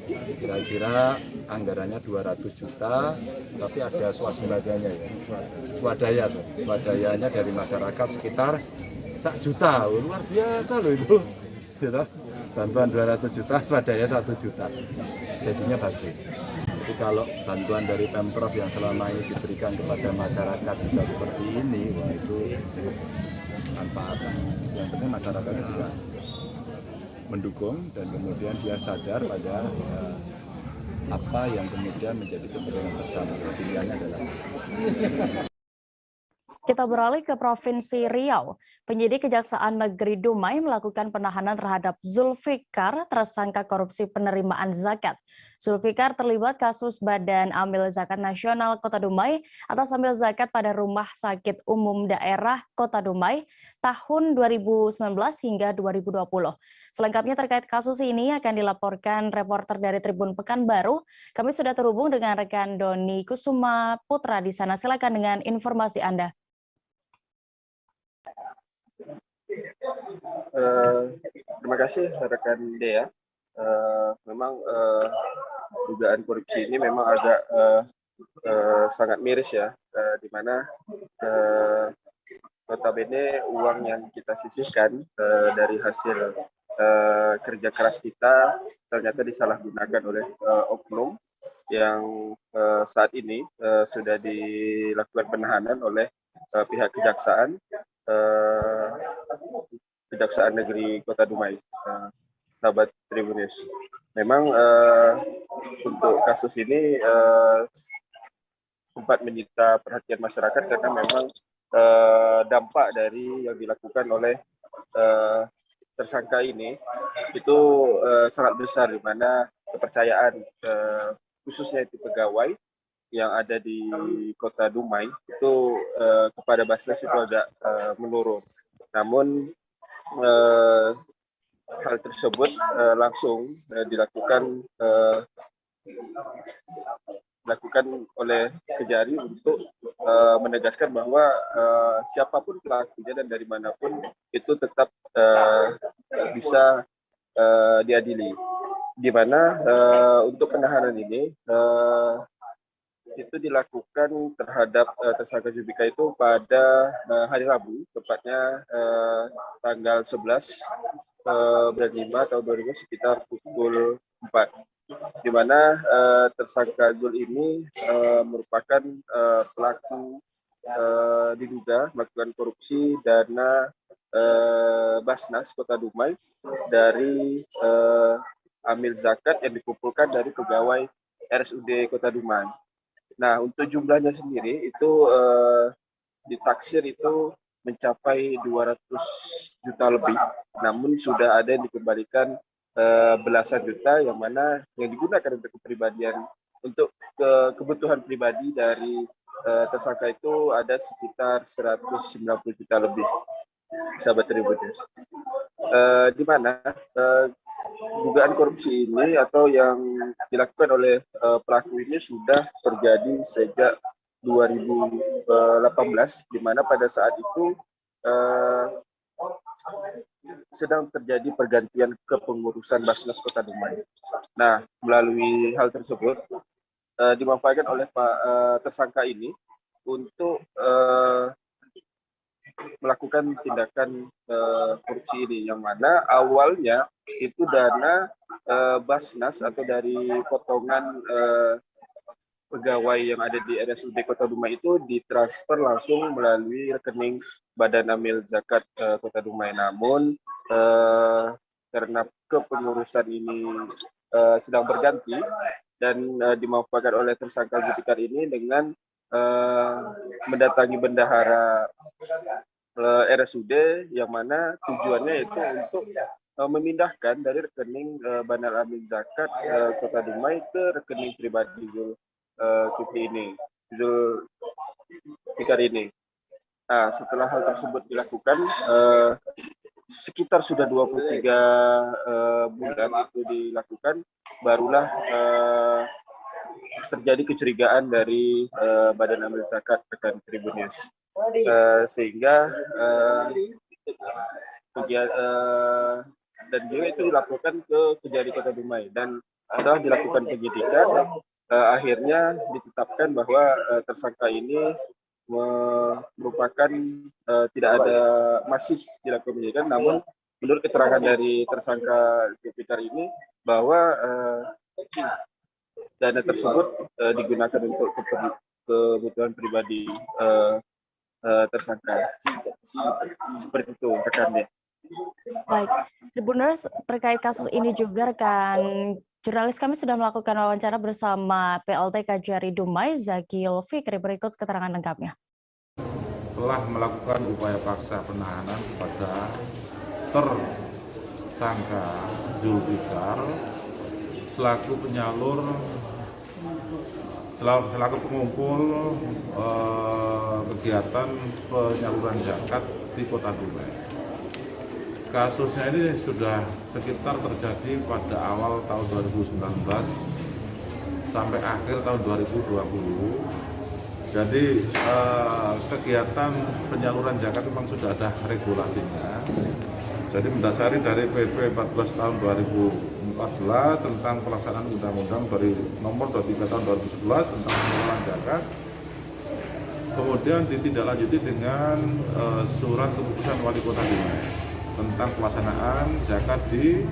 Kira-kira anggarannya 200 juta, tapi ada swasembadanya ya, swadayanya dari masyarakat sekitar 1 juta, luar biasa loh itu, gitu. Bantuan 200 juta, swadaya 1 juta, jadinya bagus. Jadi kalau bantuan dari Pemprov yang selama ini diberikan kepada masyarakat bisa seperti ini, wah itu manfaat. Yang penting masyarakatnya juga mendukung dan kemudian dia sadar pada apa yang kemudian menjadi kepentingan bersama. Pilihannya adalah Kita beralih ke Provinsi Riau. Penyidik Kejaksaan Negeri Dumai melakukan penahanan terhadap Zulfikar, tersangka korupsi penerimaan zakat. Zulfikar terlibat kasus Badan Amil Zakat Nasional Kota Dumai atas ambil zakat pada Rumah Sakit Umum Daerah Kota Dumai tahun 2019 hingga 2020. Selengkapnya terkait kasus ini akan dilaporkan reporter dari Tribun Pekanbaru. Kami sudah terhubung dengan rekan Doni Kusuma Putra di sana. Silakan dengan informasi Anda. Terima kasih rekan Dea. Memang dugaan korupsi ini memang agak sangat miris ya, di mana notabene uang yang kita sisihkan dari hasil kerja keras kita ternyata disalahgunakan oleh oknum yang saat ini sudah dilakukan penahanan oleh pihak Kejaksaan Negeri Kota Dumai, sahabat Tribunnews. Memang untuk kasus ini sempat menyita perhatian masyarakat karena memang dampak dari yang dilakukan oleh tersangka ini itu sangat besar, di mana kepercayaan khususnya itu pegawai yang ada di Kota Dumai itu kepada Basnas itu agak menurun. Namun hal tersebut langsung dilakukan oleh Kejari untuk menegaskan bahwa siapapun pelakunya dan dari manapun itu tetap bisa diadili. Di mana untuk penahanan ini itu dilakukan terhadap tersangka Zulfikar itu pada hari Rabu, tepatnya tanggal 11 bulan 5 tahun 2000 sekitar pukul 4. Di mana tersangka Zul ini merupakan pelaku diduga melakukan korupsi dana Basnas Kota Dumai dari amil zakat yang dikumpulkan dari pegawai RSUD Kota Dumai. Nah, untuk jumlahnya sendiri itu ditaksir itu mencapai 200 juta lebih, namun sudah ada yang dikembalikan belasan juta yang mana yang digunakan untuk kepribadian, untuk kebutuhan pribadi dari tersangka itu ada sekitar 190 juta lebih, sahabat Tribunnews. Di mana dugaan korupsi ini atau yang dilakukan oleh pelaku ini sudah terjadi sejak 2018, di mana pada saat itu sedang terjadi pergantian kepengurusan Basnas Kota Dumai. Nah, melalui hal tersebut dimanfaatkan oleh tersangka ini untuk melakukan tindakan korupsi ini, yang mana awalnya itu dana Basnas atau dari potongan pegawai yang ada di RSUD Kota Dumai itu ditransfer langsung melalui rekening Badan Amil Zakat Kota Dumai. Namun karena kepengurusan ini sedang berganti dan dimanfaatkan oleh tersangka Zulfikar ini dengan mendatangi bendahara RSUD, yang mana tujuannya itu untuk memindahkan dari rekening Badan Amil Zakat Kota Dumai ke rekening pribadi Zulkifli ini. Fikar ini. Nah, setelah hal tersebut dilakukan, sekitar sudah 23 bulan itu dilakukan, barulah terjadi kecurigaan dari Badan Amil Zakat rekan Tribunnews, sehingga dan juga itu dilaporkan ke Kejari Kota Dumai, dan setelah dilakukan penyidikan akhirnya ditetapkan bahwa tersangka ini merupakan tidak ada masih dilakukan penyidikan, namun menurut keterangan dari tersangka Zulfikar ini bahwa dana tersebut digunakan untuk kebutuhan pribadi tersangka. Seperti itu rekannya. Baik, Tribuners, terkait kasus ini juga rekan jurnalis kami sudah melakukan wawancara bersama PLT Kejari Dumai, Zakil Fikri. Berikut keterangan lengkapnya. Telah melakukan upaya paksa penahanan kepada tersangka Zulfikar selaku penyalur, selaku pengumpul kegiatan penyaluran zakat di Kota Dumai. Kasusnya ini sudah sekitar terjadi pada awal tahun 2019 sampai akhir tahun 2020. Jadi kegiatan penyaluran zakat memang sudah ada regulasinya. Jadi mendasari dari PP 14 tahun 2014 tentang pelaksanaan undang-undang dari nomor 23 tahun 2011 tentang penyaluran zakat. Kemudian ditindaklanjuti dengan surat keputusan Wali Kota Dumai tentang pelaksanaan zakat di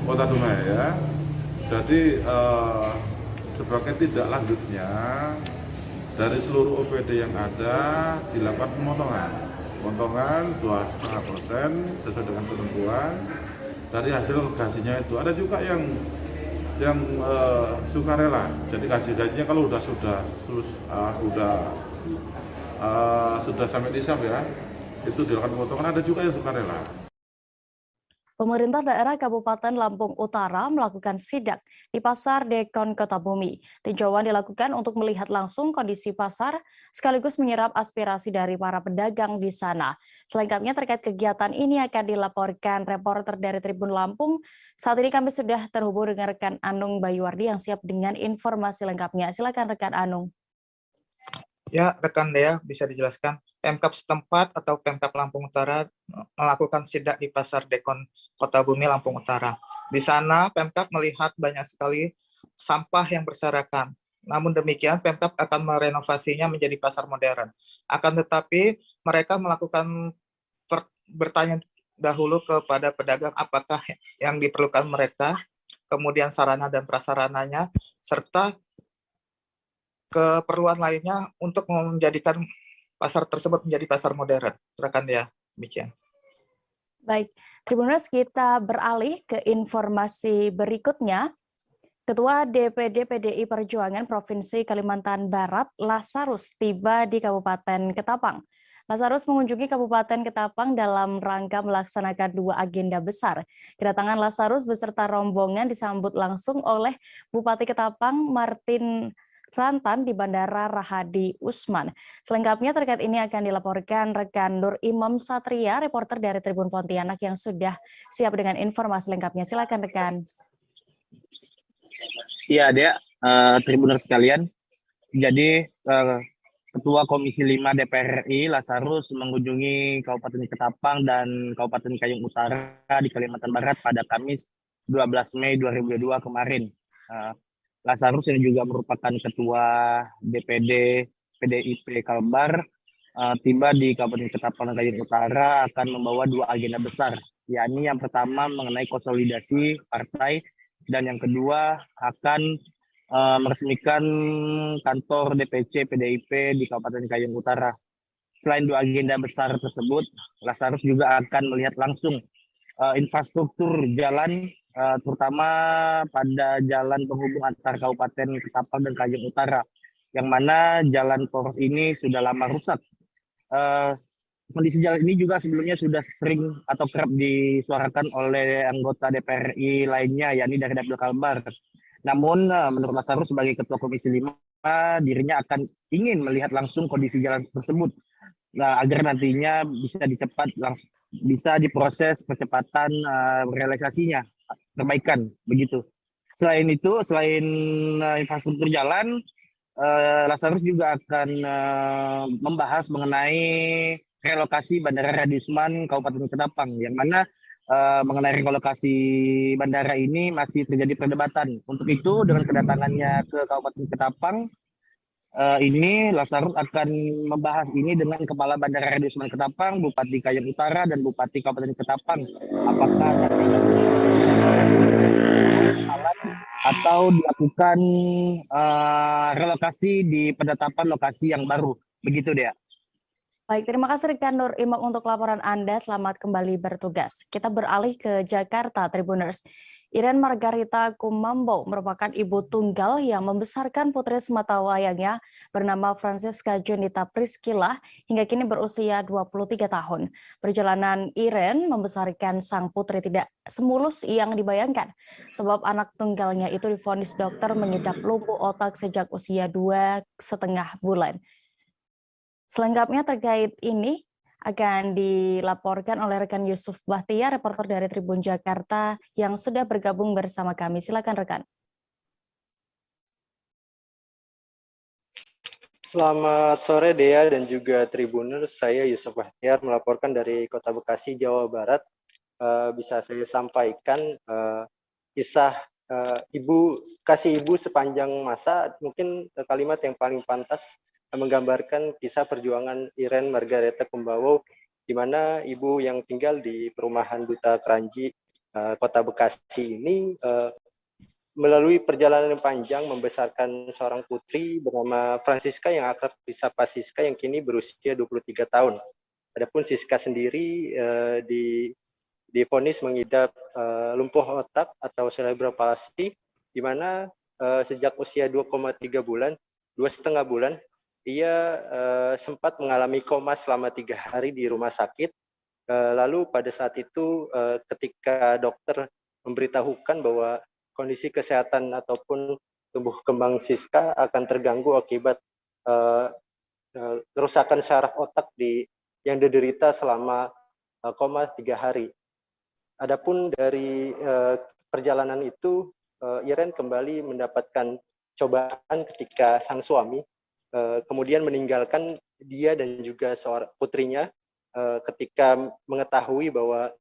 Kota Dumai ya. Jadi sebagai tindak lanjutnya dari seluruh OPD yang ada dilakukan pemotongan 2,5% sesuai dengan ketentuan dari hasil gajinya itu. Ada juga yang sukarela. Jadi gajinya kalau sudah sampai nisab ya, itu dilakukan pemotongan. Ada juga yang sukarela. Pemerintah daerah Kabupaten Lampung Utara melakukan sidak di Pasar Dekon Kota Bumi. Tinjauan dilakukan untuk melihat langsung kondisi pasar sekaligus menyerap aspirasi dari para pedagang di sana. Selengkapnya terkait kegiatan ini akan dilaporkan reporter dari Tribun Lampung. Saat ini kami sudah terhubung dengan rekan Anung Bayuwardi yang siap dengan informasi lengkapnya. Silakan rekan Anung. Ya, rekan Dea, bisa dijelaskan. Pemkab setempat atau Pemkab Lampung Utara melakukan sidak di Pasar Dekon Kota Bumi, Lampung Utara. Di sana, Pemkab melihat banyak sekali sampah yang berserakan. Namun demikian, Pemkab akan merenovasinya menjadi pasar modern. Akan tetapi, mereka melakukan bertanya dahulu kepada pedagang apakah yang diperlukan mereka, kemudian sarana dan prasarananya, serta keperluan lainnya untuk menjadikan pasar tersebut menjadi pasar modern. Rekan ya, demikian. Baik, Tribuners, kita beralih ke informasi berikutnya. Ketua DPD PDI Perjuangan Provinsi Kalimantan Barat, Lazarus, tiba di Kabupaten Ketapang. Lazarus mengunjungi Kabupaten Ketapang dalam rangka melaksanakan dua agenda besar. Kedatangan Lazarus beserta rombongan disambut langsung oleh Bupati Ketapang Martin Rantan di Bandara Rahadi Usman. Selengkapnya terkait ini akan dilaporkan rekan Nur Imam Satria, reporter dari Tribun Pontianak yang sudah siap dengan informasi lengkapnya. Silakan rekan. Iya, Dea, Tribuners sekalian. Jadi Ketua Komisi 5 DPR RI Lazarus mengunjungi Kabupaten Ketapang dan Kabupaten Kayung Utara di Kalimantan Barat pada Kamis 12 Mei 2022 kemarin. Lazarus yang juga merupakan Ketua DPD PDIP Kalbar tiba di Kabupaten Ketapang dan Kayung Utara akan membawa dua agenda besar, yakni yang pertama mengenai konsolidasi partai dan yang kedua akan meresmikan kantor DPC PDIP di Kabupaten Kayung Utara. Selain dua agenda besar tersebut, Lazarus juga akan melihat langsung infrastruktur jalan, terutama pada jalan penghubung antar Kabupaten Ketapang dan Kayung Utara, yang mana jalan poros ini sudah lama rusak. Kondisi jalan ini juga sebelumnya sudah sering atau kerap disuarakan oleh anggota DPR RI lainnya, yakni dari Dapil Kalbar. Namun menurut Lazarus sebagai Ketua Komisi 5 dirinya akan ingin melihat langsung kondisi jalan tersebut, agar nantinya bisa diproses percepatan realisasinya, perbaikan begitu. Selain itu, selain infrastruktur jalan, Lazarus juga akan membahas mengenai relokasi Bandara Radiusman Kabupaten Ketapang, yang mana mengenai relokasi bandara ini masih terjadi perdebatan. Untuk itu, dengan kedatangannya ke Kabupaten Ketapang, ini Lazarus akan membahas ini dengan Kepala Bandara Radiusman Ketapang, Bupati Kayong Utara, dan Bupati Kabupaten Ketapang. Apakah atau dilakukan relokasi di penetapan lokasi yang baru. Begitu dia. Baik, terima kasih rekan Nur Imam untuk laporan Anda. Selamat kembali bertugas. Kita beralih ke Jakarta, Tribuners. Iren Margarita Kumambo merupakan ibu tunggal yang membesarkan putri sematawayangnya bernama Francisca Junita Priscilla hingga kini berusia 23 tahun. Perjalanan Iren membesarkan sang putri tidak semulus yang dibayangkan, sebab anak tunggalnya itu divonis dokter mengidap lumpuh otak sejak usia 2,5 bulan. Selengkapnya terkait ini akan dilaporkan oleh rekan Yusuf Bahtiar, reporter dari Tribun Jakarta yang sudah bergabung bersama kami. Silakan rekan. Selamat sore Dea dan juga Tribuners, saya Yusuf Bahtiar melaporkan dari Kota Bekasi, Jawa Barat. Bisa saya sampaikan kisah kasih ibu sepanjang masa, mungkin kalimat yang paling pantas menggambarkan kisah perjuangan Iren Margarita Kumambo, di mana ibu yang tinggal di perumahan Duta Kranji, Kota Bekasi ini melalui perjalanan yang panjang membesarkan seorang putri bernama Francisca yang akrab disapa Siska yang kini berusia 23 tahun. Adapun Siska sendiri divonis mengidap lumpuh otak atau cerebral palsy, di mana sejak usia 2,5 bulan, ia sempat mengalami koma selama 3 hari di rumah sakit. Lalu pada saat itu ketika dokter memberitahukan bahwa kondisi kesehatan ataupun tumbuh kembang Siska akan terganggu akibat kerusakan syaraf otak yang diderita selama koma 3 hari. Adapun dari perjalanan itu, Iren kembali mendapatkan cobaan ketika sang suami kemudian meninggalkan dia dan juga seorang putrinya ketika mengetahui bahwa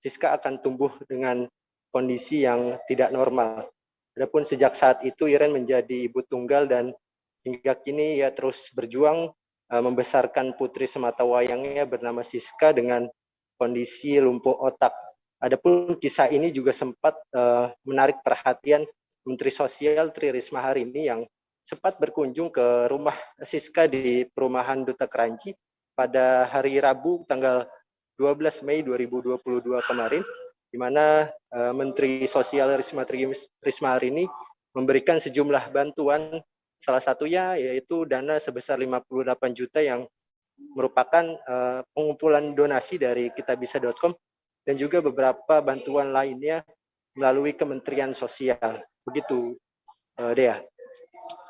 Siska akan tumbuh dengan kondisi yang tidak normal. Adapun sejak saat itu Iren menjadi ibu tunggal dan hingga kini ia terus berjuang membesarkan putri sematawayangnya bernama Siska dengan kondisi lumpuh otak. Adapun kisah ini juga sempat menarik perhatian Menteri Sosial Tri Risma hari ini yang sempat berkunjung ke rumah Siska di perumahan Duta Kranji pada hari Rabu tanggal 12 Mei 2022 kemarin, di mana Menteri Sosial Risma hari ini memberikan sejumlah bantuan, salah satunya yaitu dana sebesar 58 juta yang merupakan pengumpulan donasi dari kitabisa.com dan juga beberapa bantuan lainnya melalui Kementerian Sosial. Begitu, Dea.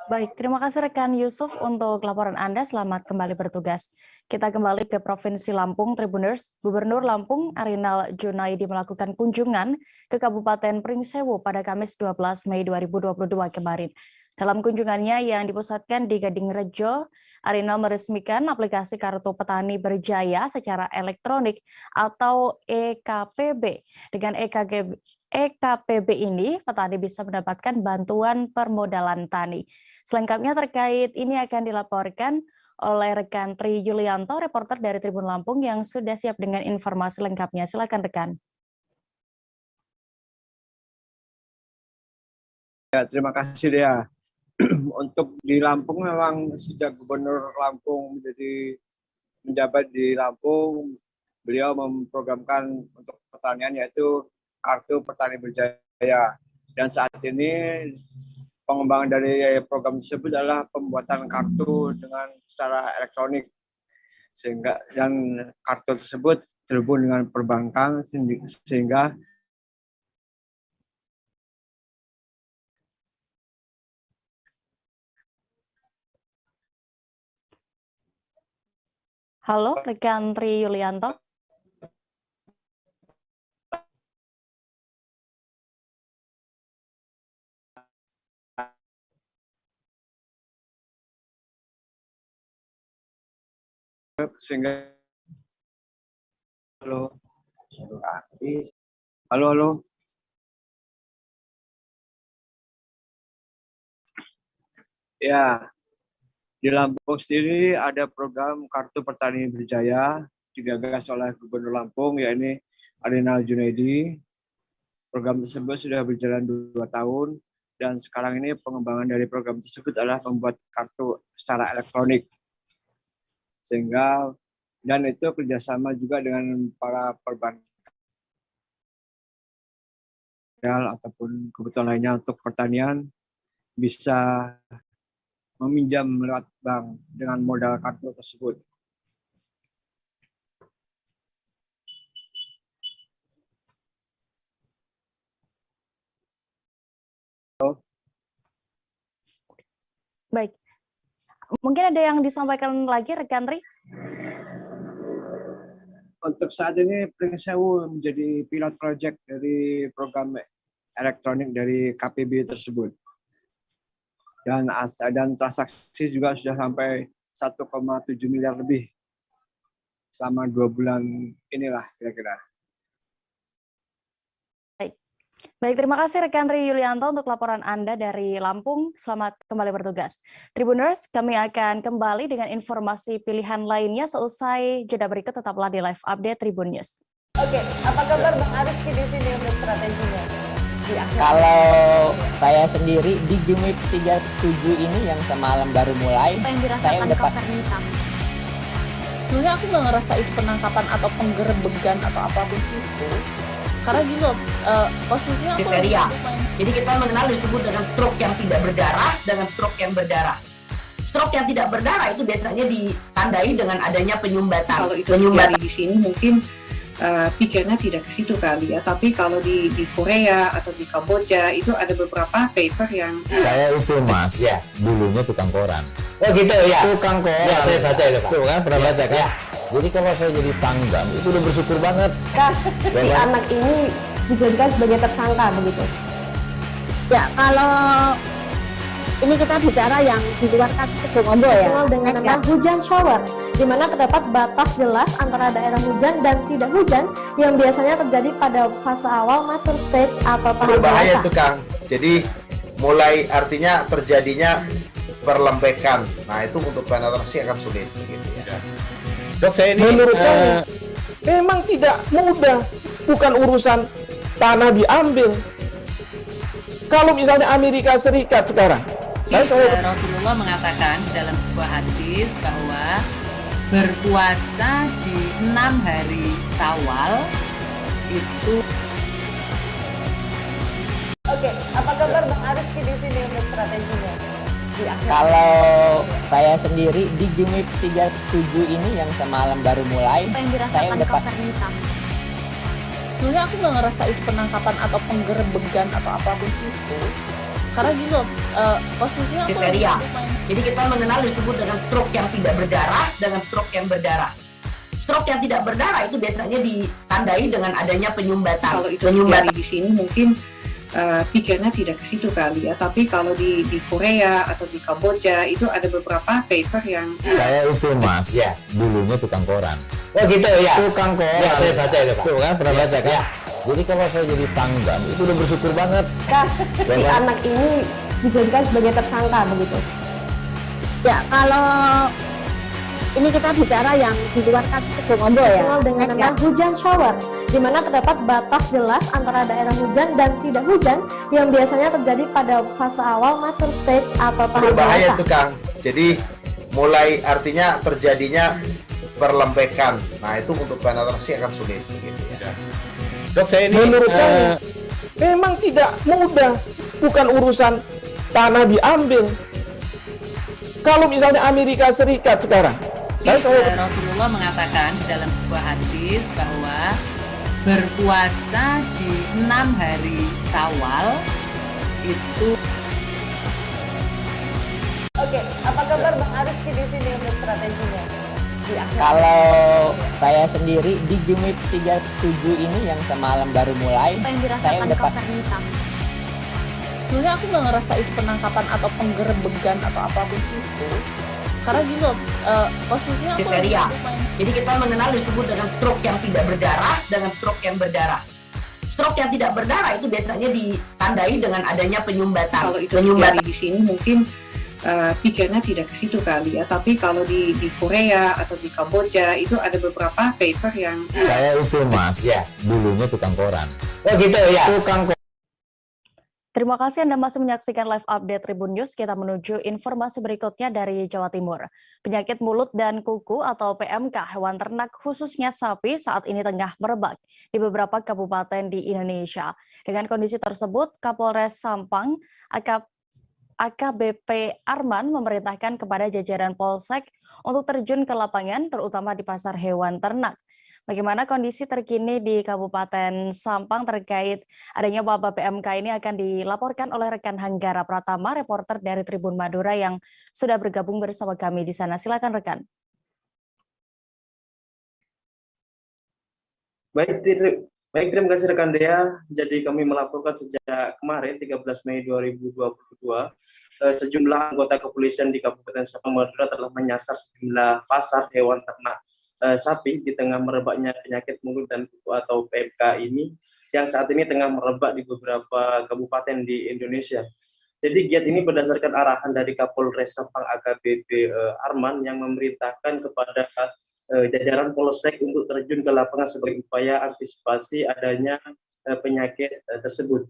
Baik, terima kasih rekan Yusuf untuk laporan Anda. Selamat kembali bertugas. Kita kembali ke Provinsi Lampung, Tribuners. Gubernur Lampung, Arinal Junaidi melakukan kunjungan ke Kabupaten Pringsewu pada Kamis 12 Mei 2022 kemarin. Dalam kunjungannya yang dipusatkan di Gading Rejo, Arinal meresmikan aplikasi Kartu Petani Berjaya secara elektronik atau EKPB. Dengan EKPB ini, petani bisa mendapatkan bantuan permodalan tani. Selengkapnya terkait ini akan dilaporkan oleh rekan Tri Yulianto, reporter dari Tribun Lampung yang sudah siap dengan informasi lengkapnya. Silakan rekan. Ya, terima kasih Dea. Untuk di Lampung memang sejak Gubernur Lampung menjabat di Lampung, beliau memprogramkan untuk pertanian yaitu Kartu Petani Berjaya. Dan saat ini pengembangan dari program tersebut adalah pembuatan kartu dengan secara elektronik, dan kartu tersebut terhubung dengan perbankan sehingga Halo, rekan Tri Yulianto. Sehingga halo. Ya, di Lampung sendiri ada program Kartu Petani Berjaya digagas oleh Gubernur Lampung, yakni Arinal Junaidi. Program tersebut sudah berjalan 2 tahun dan sekarang ini pengembangan dari program tersebut adalah membuat kartu secara elektronik. Sehingga dan itu kerjasama juga dengan para perbankan ataupun kebutuhan lainnya untuk pertanian bisa meminjam lewat bank dengan modal kartu tersebut. Baik, mungkin ada yang disampaikan lagi rekan Tri? Untuk saat ini Pringsewu menjadi pilot project dari program elektronik dari KPB tersebut. Dan transaksi juga sudah sampai 1,7 miliar lebih selama 2 bulan inilah kira-kira. Baik, terima kasih rekan Tri Yulianto untuk laporan Anda dari Lampung. Selamat kembali bertugas. Tribuners, kami akan kembali dengan informasi pilihan lainnya seusai jeda berikut. Tetaplah di live update Tribun News. Oke, apa kabar Bang Arief di sini untuk strateginya? Kalau saya sendiri di Jumip 37 ini yang semalam baru mulai, saya udah pas. Sebenarnya aku nggak ngerasa itu penangkapan atau penggerebegan atau apapun itu. Karena gini loh, posisinya aku kriteria. Jadi kita mengenal disebut dengan stroke yang tidak berdarah dengan stroke yang berdarah. Stroke yang tidak berdarah itu biasanya ditandai dengan adanya penyumbatan. Kalau itu terjadi di sini mungkin pikirnya tidak ke situ kali ya, tapi kalau di Korea atau di Kamboja itu ada beberapa paper yang saya itu mas, ya. Dulunya tukang koran. Oh gitu ya. Tukang koran. Ya, saya baca itu Pak. Tuh kan pernah baca kan? Ya. Jadi kalau saya jadi tanggam itu udah bersyukur banget. Si anak ini dijadikan sebagai tersangka begitu. Ya kalau ini kita bicara yang di luar kasus Sebongombo ya. Dengan nama hujan shower, di mana terdapat batas jelas antara daerah hujan dan tidak hujan yang biasanya terjadi pada fase awal mature stage atau tahap berbahaya itu Kang. Jadi mulai artinya terjadinya perlembekan. Nah itu untuk penetrasi akan sulit. Gitu ya. Dok saya ini menurut saya memang tidak mudah, bukan urusan tanah diambil. Kalau misalnya Amerika Serikat sekarang. Rasulullah mengatakan dalam sebuah hadis bahwa berpuasa di 6 hari Syawal itu. Oke, apa kabar Bang Arief di sini untuk strateginya? Kalau saya sendiri di Jumip 37 ini yang semalam baru mulai, saya udah pas. Sebenarnya aku nggak ngerasa itu penangkapan atau penggerebegan atau apapun itu. Karena gini loh, posisinya aku kriteria. Jadi kita mengenal disebut dengan stroke yang tidak berdarah dengan stroke yang berdarah. Stroke yang tidak berdarah itu biasanya ditandai dengan adanya penyumbatan. Kalau itu terjadi di sini mungkin pikirnya tidak ke situ kali ya, tapi kalau di Korea atau di Kamboja itu ada beberapa paper yang saya itu mas, ya. Dulunya tukang koran. Oh gitu ya. Tukang koran. Ya, saya baca itu Pak. Tuh kan pernah baca kan? Ya. Jadi kalau saya jadi tanggam itu udah bersyukur banget. Si anak ini dijadikan sebagai tersangka begitu. Ya kalau ini kita bicara yang di luar kasus Sebongombo ya. Dengan nama hujan shower, di mana terdapat batas jelas antara daerah hujan dan tidak hujan yang biasanya terjadi pada fase awal mature stage atau tahap berbahaya itu Kang. Jadi mulai artinya terjadinya perlembekan. Nah itu untuk penetrasi akan sulit. Gitu ya. Dok saya ini menurut saya memang tidak mudah, bukan urusan tanah diambil. Kalau misalnya Amerika Serikat sekarang, Rasulullah mengatakan dalam sebuah hadis bahwa berpuasa di 6 hari Syawal itu. Oke, apa kabar Bang Arief di sini untuk strateginya? Kalau saya sendiri di Jumip 37 ini yang semalam baru mulai, saya udah pasti. Sebenarnya aku nggak ngerasa itu penangkapan atau penggerebegan atau apapun itu. Karena gini loh, posisinya aku kriteria. Jadi kita mengenal disebut dengan stroke yang tidak berdarah dengan stroke yang berdarah. Stroke yang tidak berdarah itu biasanya ditandai dengan adanya penyumbatan. Kalau itu terjadi di sini mungkin pikirnya tidak ke situ kali ya, tapi kalau di Korea atau di Kamboja itu ada beberapa paper yang saya itu mas, dulunya tukang koran. Oh gitu ya. Tukang koran. Terima kasih Anda masih menyaksikan live update Tribun News. Kita menuju informasi berikutnya dari Jawa Timur. Penyakit mulut dan kuku atau PMK hewan ternak khususnya sapi saat ini tengah merebak di beberapa kabupaten di Indonesia. Dengan kondisi tersebut, Kapolres Sampang AKBP Arman memerintahkan kepada jajaran Polsek untuk terjun ke lapangan terutama di pasar hewan ternak. Bagaimana kondisi terkini di Kabupaten Sampang terkait adanya wabah PMK ini akan dilaporkan oleh rekan Hanggara Pratama, reporter dari Tribun Madura yang sudah bergabung bersama kami di sana. Silakan rekan. Baik, terima kasih rekan Dea. Jadi kami melaporkan sejak kemarin 13 Mei 2022, sejumlah anggota kepolisian di Kabupaten Sampang Madura telah menyasar sejumlah pasar hewan ternak sapi di tengah merebaknya penyakit mulut dan kuku atau PMK ini yang saat ini tengah merebak di beberapa kabupaten di Indonesia. Jadi giat ini berdasarkan arahan dari Kapolres Sampang AKBP Arman yang memerintahkan kepada jajaran Polsek untuk terjun ke lapangan sebagai upaya antisipasi adanya penyakit tersebut.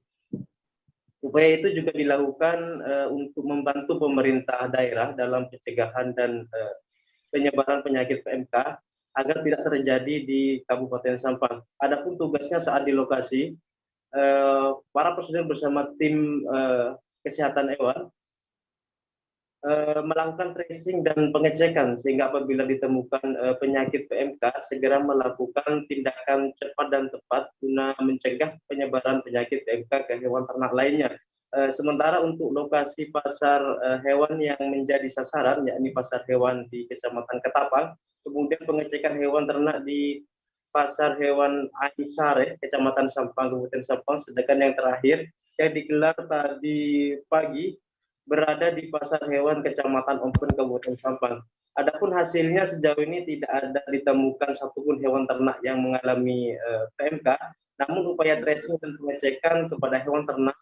Upaya itu juga dilakukan untuk membantu pemerintah daerah dalam pencegahan dan penyebaran penyakit PMK agar tidak terjadi di Kabupaten Sampang. Adapun tugasnya saat di lokasi, para personil bersama tim kesehatan hewan melakukan tracing dan pengecekan sehingga apabila ditemukan penyakit PMK segera melakukan tindakan cepat dan tepat guna mencegah penyebaran penyakit PMK ke hewan ternak lainnya. Sementara untuk lokasi pasar hewan yang menjadi sasaran, yakni pasar hewan di Kecamatan Ketapang, kemudian pengecekan hewan ternak di pasar hewan Aisare, Kecamatan Sampang, Kabupaten Sampang, sedangkan yang terakhir yang digelar tadi pagi berada di pasar hewan Kecamatan Ompen, Kabupaten Sampang. Adapun hasilnya sejauh ini tidak ada ditemukan satupun hewan ternak yang mengalami PMK, namun upaya tracing dan pengecekan kepada hewan ternak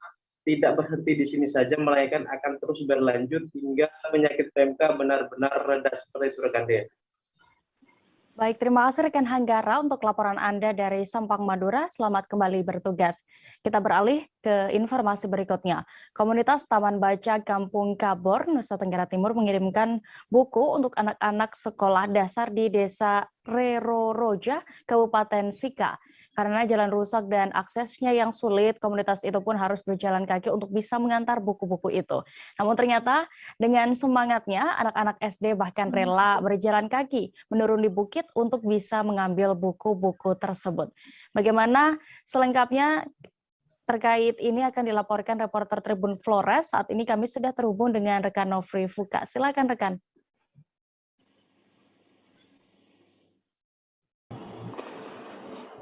tidak berhenti di sini saja, melainkan akan terus berlanjut hingga penyakit PMK benar-benar reda seperti itu rekan Dea. Baik, terima kasih rekan Hanggara untuk laporan Anda dari Sampang Madura. Selamat kembali bertugas. Kita beralih ke informasi berikutnya. Komunitas Taman Baca Kampung Kabor, Nusa Tenggara Timur mengirimkan buku untuk anak-anak sekolah dasar di Desa Reroroja, Kabupaten Sika. Karena jalan rusak dan aksesnya yang sulit, komunitas itu pun harus berjalan kaki untuk bisa mengantar buku-buku itu. Namun ternyata dengan semangatnya, anak-anak SD bahkan rela berjalan kaki menurun di bukit untuk bisa mengambil buku-buku tersebut. Bagaimana selengkapnya terkait ini akan dilaporkan reporter Tribun Flores. Saat ini kami sudah terhubung dengan rekan Nofri Fuka. Silakan rekan.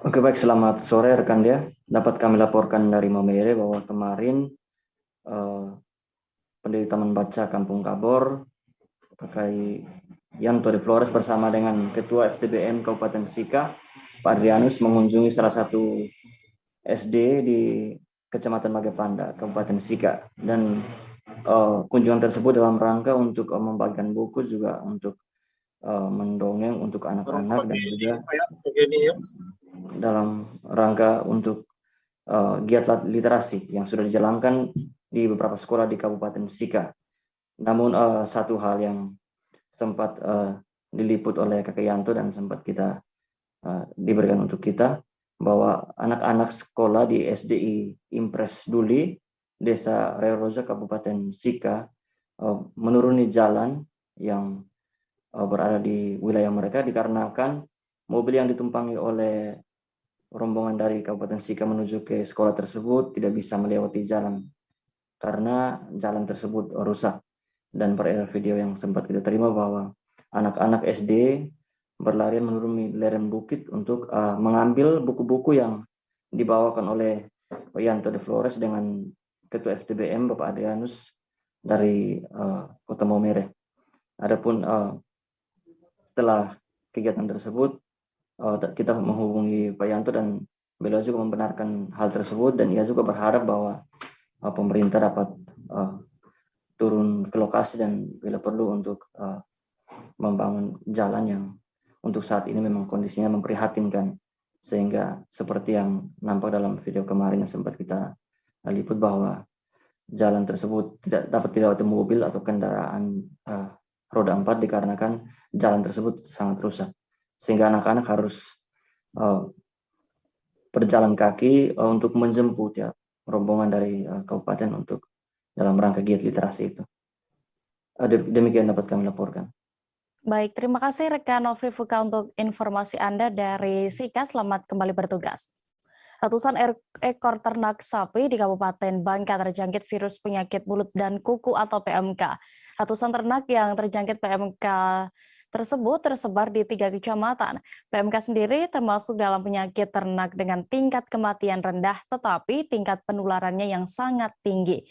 Oke, baik, selamat sore rekan Dea. Dapat kami laporkan dari Mamere bahwa kemarin pendiri Taman Baca Kampung Kabor, Kakak Yanto de Flores bersama dengan Ketua FTBM Kabupaten Sika, Pak Adrianus, mengunjungi salah satu SD di Kecamatan Magepanda, Kabupaten Sika. Dan kunjungan tersebut dalam rangka untuk membagikan buku, juga untuk mendongeng untuk anak-anak, dan juga dalam rangka untuk giat literasi yang sudah dijalankan di beberapa sekolah di Kabupaten Sika. Namun satu hal yang sempat diliput oleh Kakak Yanto dan sempat kita diberikan untuk kita, bahwa anak-anak sekolah di SDI Impres Duli, Desa Reroroja, Kabupaten Sika, menuruni jalan yang berada di wilayah mereka dikarenakan mobil yang ditumpangi oleh rombongan dari Kabupaten Sika menuju ke sekolah tersebut tidak bisa melewati jalan karena jalan tersebut rusak. Dan beredar video yang sempat kita terima bahwa anak-anak SD berlarian menuruni lereng bukit untuk mengambil buku-buku yang dibawakan oleh Pak Yanto de Flores dengan Ketua FTBM Bapak Adrianus dari Kota Maumere. Adapun setelah kegiatan tersebut, kita menghubungi Pak Yanto dan beliau juga membenarkan hal tersebut, dan ia juga berharap bahwa pemerintah dapat turun ke lokasi dan bila perlu untuk membangun jalan yang untuk saat ini memang kondisinya memprihatinkan, sehingga seperti yang nampak dalam video kemarin yang sempat kita liput bahwa jalan tersebut tidak dapat dilewati mobil atau kendaraan roda 4 dikarenakan jalan tersebut sangat rusak, sehingga anak-anak harus berjalan kaki untuk menjemput ya rombongan dari kabupaten untuk dalam rangka giat literasi itu. Demikian dapat kami laporkan. Baik, terima kasih rekan Nofri Fuka untuk informasi Anda dari Sika. Selamat kembali bertugas. Ratusan ekor ternak sapi di Kabupaten Bangka terjangkit virus penyakit mulut dan kuku atau PMK. Ratusan ternak yang terjangkit PMK tersebut tersebar di 3 kecamatan. PMK sendiri termasuk dalam penyakit ternak dengan tingkat kematian rendah, tetapi tingkat penularannya yang sangat tinggi.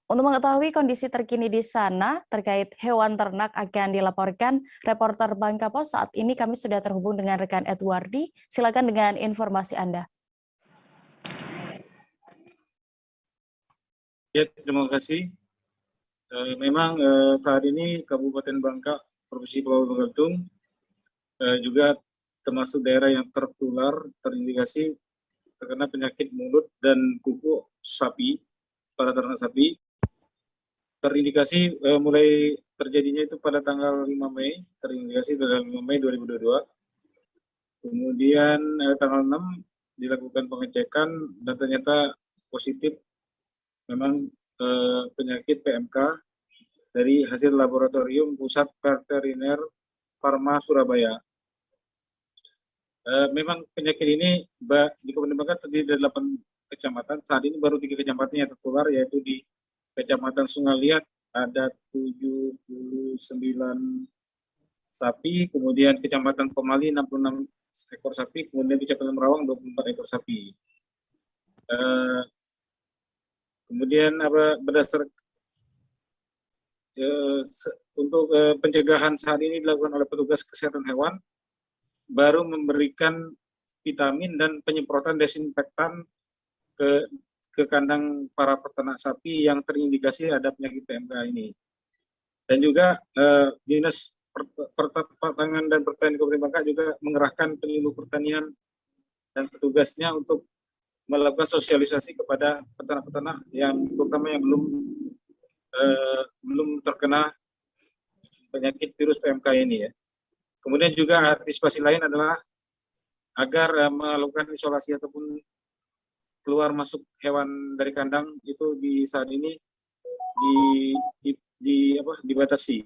Untuk mengetahui kondisi terkini di sana terkait hewan ternak akan dilaporkan reporter Bangka Pos. Saat ini kami sudah terhubung dengan rekan Edwardi. Silakan dengan informasi Anda. Ya, terima kasih. Memang saat ini Kabupaten Bangka, Provinsi Pulau Bangka-Belitung juga termasuk daerah yang terindikasi terkena penyakit mulut dan kuku sapi pada ternak sapi. Terindikasi mulai terjadinya itu pada tanggal 5 Mei, terindikasi tanggal 5 Mei 2022. Kemudian tanggal 6 dilakukan pengecekan dan ternyata positif memang penyakit PMK dari hasil laboratorium Pusat Veteriner Farma Surabaya. Memang penyakit ini di Kabupaten Bangka terdiri dari 8 kecamatan, saat ini baru 3 kecamatan yang tertular, yaitu di Kecamatan Sungai Liat ada 79 sapi, kemudian Kecamatan Pemali 66 ekor sapi, kemudian Kecamatan Merawang 24 ekor sapi. Kemudian untuk pencegahan saat ini dilakukan oleh petugas kesehatan hewan, baru memberikan vitamin dan penyemprotan desinfektan ke kandang para peternak sapi yang terindikasi ada penyakit PMK ini. Dan juga Dinas Pertanian dan Pertanian Kabupaten Bangka juga mengerahkan penyuluh pertanian dan petugasnya untuk melakukan sosialisasi kepada peternak-peternak yang terutama yang belum terkena penyakit virus PMK ini ya. Kemudian juga antisipasi lain adalah agar melakukan isolasi ataupun keluar masuk hewan dari kandang itu di saat ini dibatasi.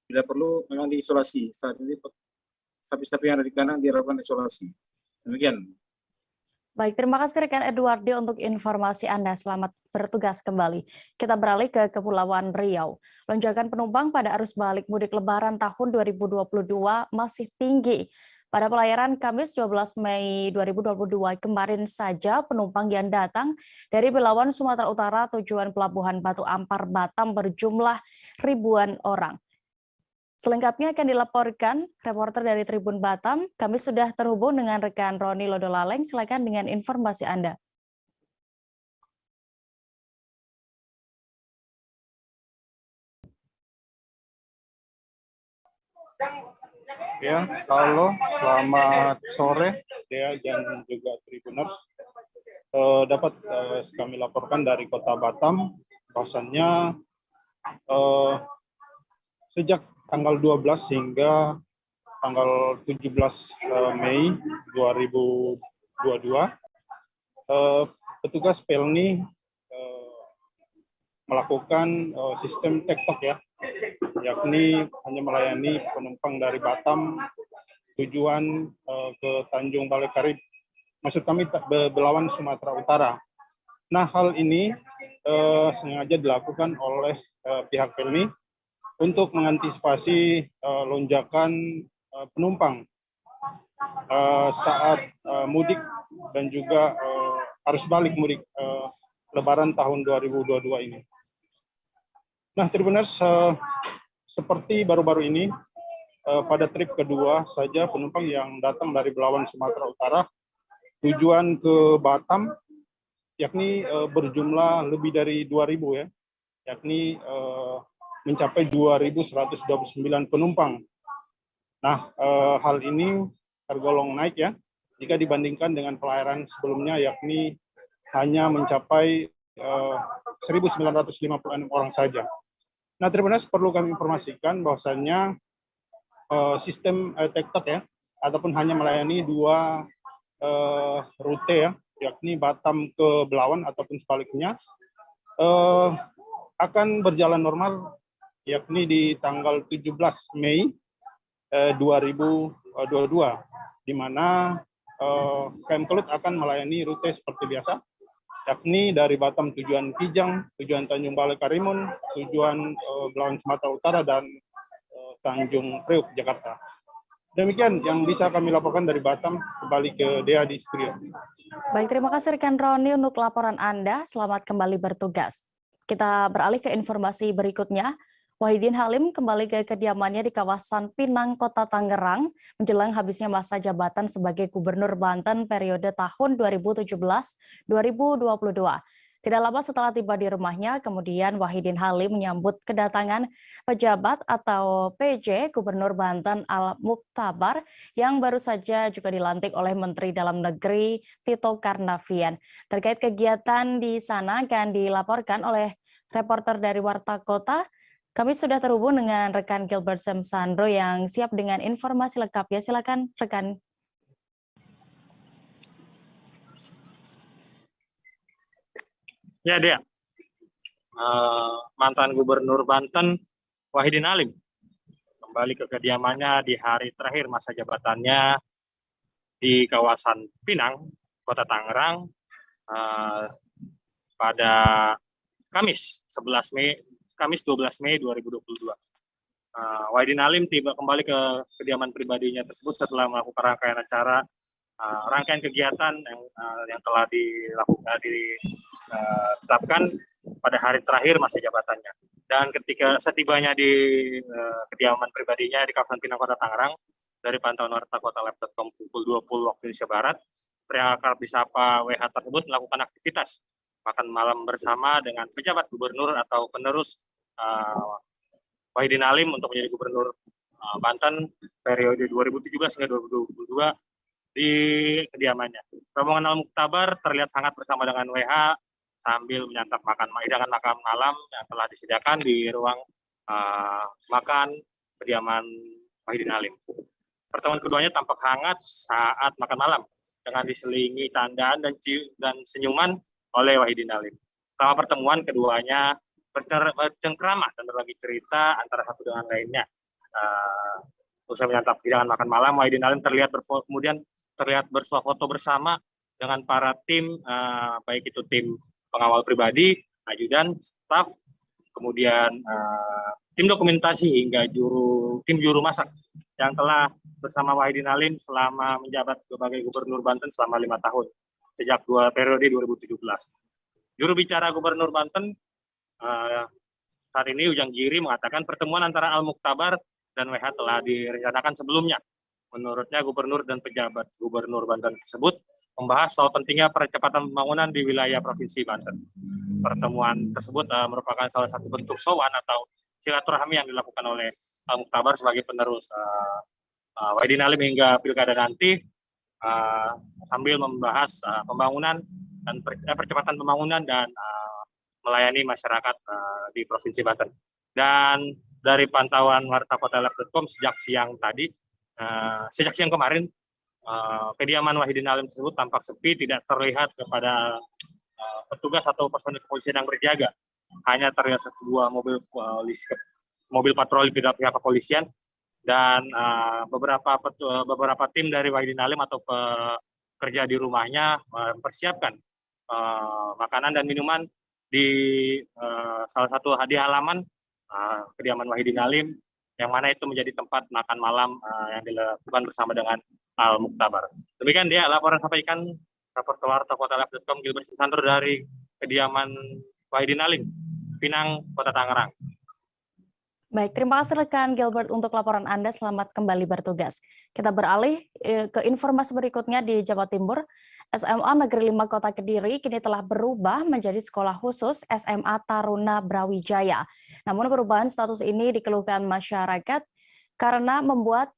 Bila perlu memang diisolasi. Saat ini sapi-sapi yang ada di kandang dilakukan isolasi. Demikian. Baik, terima kasih rekan Edwardi untuk informasi Anda. Selamat bertugas kembali. Kita beralih ke Kepulauan Riau. Lonjakan penumpang pada arus balik mudik Lebaran tahun 2022 masih tinggi. Pada pelayaran Kamis 12 Mei 2022 kemarin saja, penumpang yang datang dari Belawan, Sumatera Utara, tujuan Pelabuhan Batu Ampar, Batam berjumlah ribuan orang. Selengkapnya akan dilaporkan reporter dari Tribun Batam. Kami sudah terhubung dengan rekan Roni Lodolaleng. Silakan dengan informasi Anda. Ya, halo, selamat sore, Dea dan juga Tribuners. Dapat kami laporkan dari Kota Batam, bahwasannya sejak tanggal 12 hingga tanggal 17 Mei 2022, petugas Pelni melakukan sistem tektok ya, yakni hanya melayani penumpang dari Batam tujuan ke Tanjung Balai Karib, maksud kami Belawan, Sumatera Utara. Nah, hal ini sengaja dilakukan oleh pihak Pelni untuk mengantisipasi lonjakan penumpang saat mudik dan juga arus balik mudik Lebaran tahun 2022 ini. Nah, Tribuners, seperti baru-baru ini, pada trip kedua saja penumpang yang datang dari Belawan, Sumatera Utara, tujuan ke Batam, yakni berjumlah lebih dari 2.000 ya, yakni mencapai 2.129 penumpang. Nah, hal ini tergolong naik ya, jika dibandingkan dengan pelayaran sebelumnya, yakni hanya mencapai 1.956 orang saja. Nah, Tribuners, perlu kami informasikan bahwasannya sistem TikTok ya, ataupun hanya melayani 2 rute ya, yakni Batam ke Belawan ataupun sebaliknya, akan berjalan normal, yakni di tanggal 17 Mei 2022, di mana KM Kelut akan melayani rute seperti biasa, yakni dari Batam tujuan Kijang, tujuan Tanjung Balai Karimun, tujuan Belawan Sumatera Utara, dan Tanjung Priok, Jakarta. Demikian yang bisa kami laporkan dari Batam, kembali ke Dea di studio. Baik, terima kasih rekan Roni untuk laporan Anda. Selamat kembali bertugas. Kita beralih ke informasi berikutnya. Wahidin Halim kembali ke kediamannya di kawasan Pinang, Kota Tangerang, menjelang habisnya masa jabatan sebagai Gubernur Banten periode tahun 2017-2022. Tidak lama setelah tiba di rumahnya, kemudian Wahidin Halim menyambut kedatangan pejabat atau PJ Gubernur Banten Al-Muktabar yang baru saja juga dilantik oleh Menteri Dalam Negeri Tito Karnavian. Terkait kegiatan di sana akan dilaporkan oleh reporter dari Warta Kota. Kami sudah terhubung dengan rekan Gilbert Semsandro yang siap dengan informasi lengkapnya. Silakan rekan. Ya, Dea. Mantan Gubernur Banten Wahidin Halim kembali ke kediamannya di hari terakhir masa jabatannya di kawasan Pinang, Kota Tangerang, pada Kamis 12 Mei 2022. Wahidin Halim tiba kembali ke kediaman pribadinya tersebut setelah melakukan rangkaian acara, rangkaian kegiatan yang telah ditetapkan pada hari terakhir masa jabatannya. Dan ketika setibanya di kediaman pribadinya di kawasan Pinang, Kota Tangerang, dari pantauan warta kotalab.com pukul 20 waktu Indonesia Barat, pria akrab disapa WH tersebut melakukan aktivitas makan malam bersama dengan pejabat gubernur atau penerus Wahidin Halim untuk menjadi Gubernur Banten periode 2017 hingga 2022 di kediamannya. Rombongan Al-Muktabar terlihat sangat bersama dengan WH sambil menyantap hidangan makan malam yang telah disediakan di ruang makan kediaman Wahidin Halim. Pertemuan keduanya tampak hangat saat makan malam dengan diselingi candaan dan senyuman oleh Wahidin Halim. Selama pertemuan keduanya bercengkrama dan berbagi cerita antara satu dengan lainnya. Usai menyantap hidangan makan malam, Wahidin Halim kemudian terlihat bersuah foto bersama dengan para tim, baik itu tim pengawal pribadi, ajudan, staf, kemudian tim dokumentasi hingga tim juru masak yang telah bersama Wahidin Halim selama menjabat sebagai Gubernur Banten selama 5 tahun sejak periode 2017. Juru bicara Gubernur Banten saat ini Ujang Giri mengatakan pertemuan antara Al-Muktabar dan WH telah direncanakan sebelumnya. Menurutnya gubernur dan pejabat Gubernur Banten tersebut membahas soal pentingnya percepatan pembangunan di wilayah Provinsi Banten. Pertemuan tersebut merupakan salah satu bentuk sowan atau silaturahmi yang dilakukan oleh Al-Muktabar sebagai penerus Wahidin Halim hingga pilkada nanti, sambil membahas pembangunan dan percepatan pembangunan dan melayani masyarakat di Provinsi Banten. Dan dari pantauan warta kotalab.com sejak siang kemarin, kediaman Wahidin Halim tersebut tampak sepi, tidak terlihat kepada petugas atau personil kepolisian yang berjaga. Hanya terlihat sebuah mobil patroli pihak kepolisian dan beberapa tim dari Wahidin Halim atau pekerja di rumahnya mempersiapkan makanan dan minuman di salah satu di halaman kediaman Wahidin Halim, yang mana itu menjadi tempat makan malam yang dilakukan bersama dengan Al-Muktabar. Demikian dia laporan sampaikan reporter warta Kota Live.com Gilbert Susanto dari kediaman Wahidin Halim, Pinang, Kota Tangerang. Baik, terima kasih rekan Gilbert untuk laporan Anda. Selamat kembali bertugas. Kita beralih ke informasi berikutnya di Jawa Timur. SMA Negeri 5 Kota Kediri kini telah berubah menjadi sekolah khusus SMA Taruna Brawijaya. Namun perubahan status ini dikeluhkan masyarakat karena membuat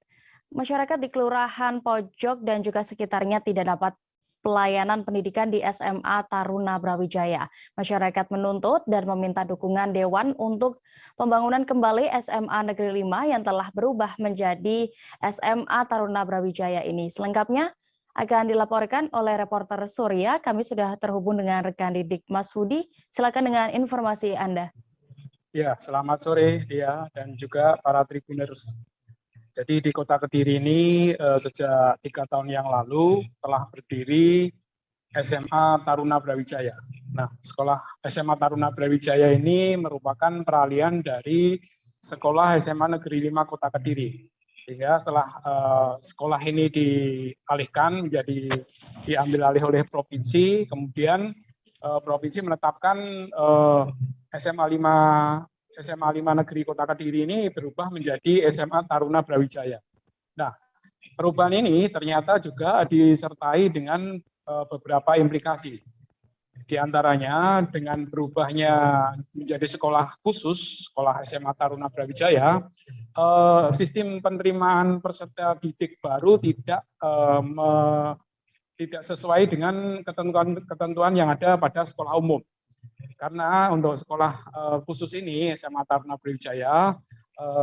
masyarakat di Kelurahan Pojok dan juga sekitarnya tidak dapat pelayanan pendidikan di SMA Taruna Brawijaya. Masyarakat menuntut dan meminta dukungan Dewan untuk pembangunan kembali SMA Negeri 5 yang telah berubah menjadi SMA Taruna Brawijaya ini. Selengkapnya akan dilaporkan oleh reporter Surya. Kami sudah terhubung dengan rekan Didik Mas Hudi. Silakan dengan informasi Anda. Ya, selamat sore dia dan juga para tribuners. Jadi di Kota Kediri ini sejak 3 tahun yang lalu telah berdiri SMA Taruna Brawijaya. Nah, sekolah SMA Taruna Brawijaya ini merupakan peralihan dari sekolah SMA Negeri 5 Kota Kediri. Sehingga setelah sekolah ini dialihkan diambil alih oleh provinsi, kemudian provinsi menetapkan SMA 5 Negeri Kota Kediri ini berubah menjadi SMA Taruna Brawijaya. Nah, perubahan ini ternyata juga disertai dengan beberapa implikasi. Di antaranya dengan berubahnya menjadi sekolah khusus, sekolah SMA Taruna Brawijaya, sistem penerimaan peserta didik baru tidak sesuai dengan ketentuan yang ada pada sekolah umum. Karena untuk sekolah khusus ini, SMA Taruna Brawijaya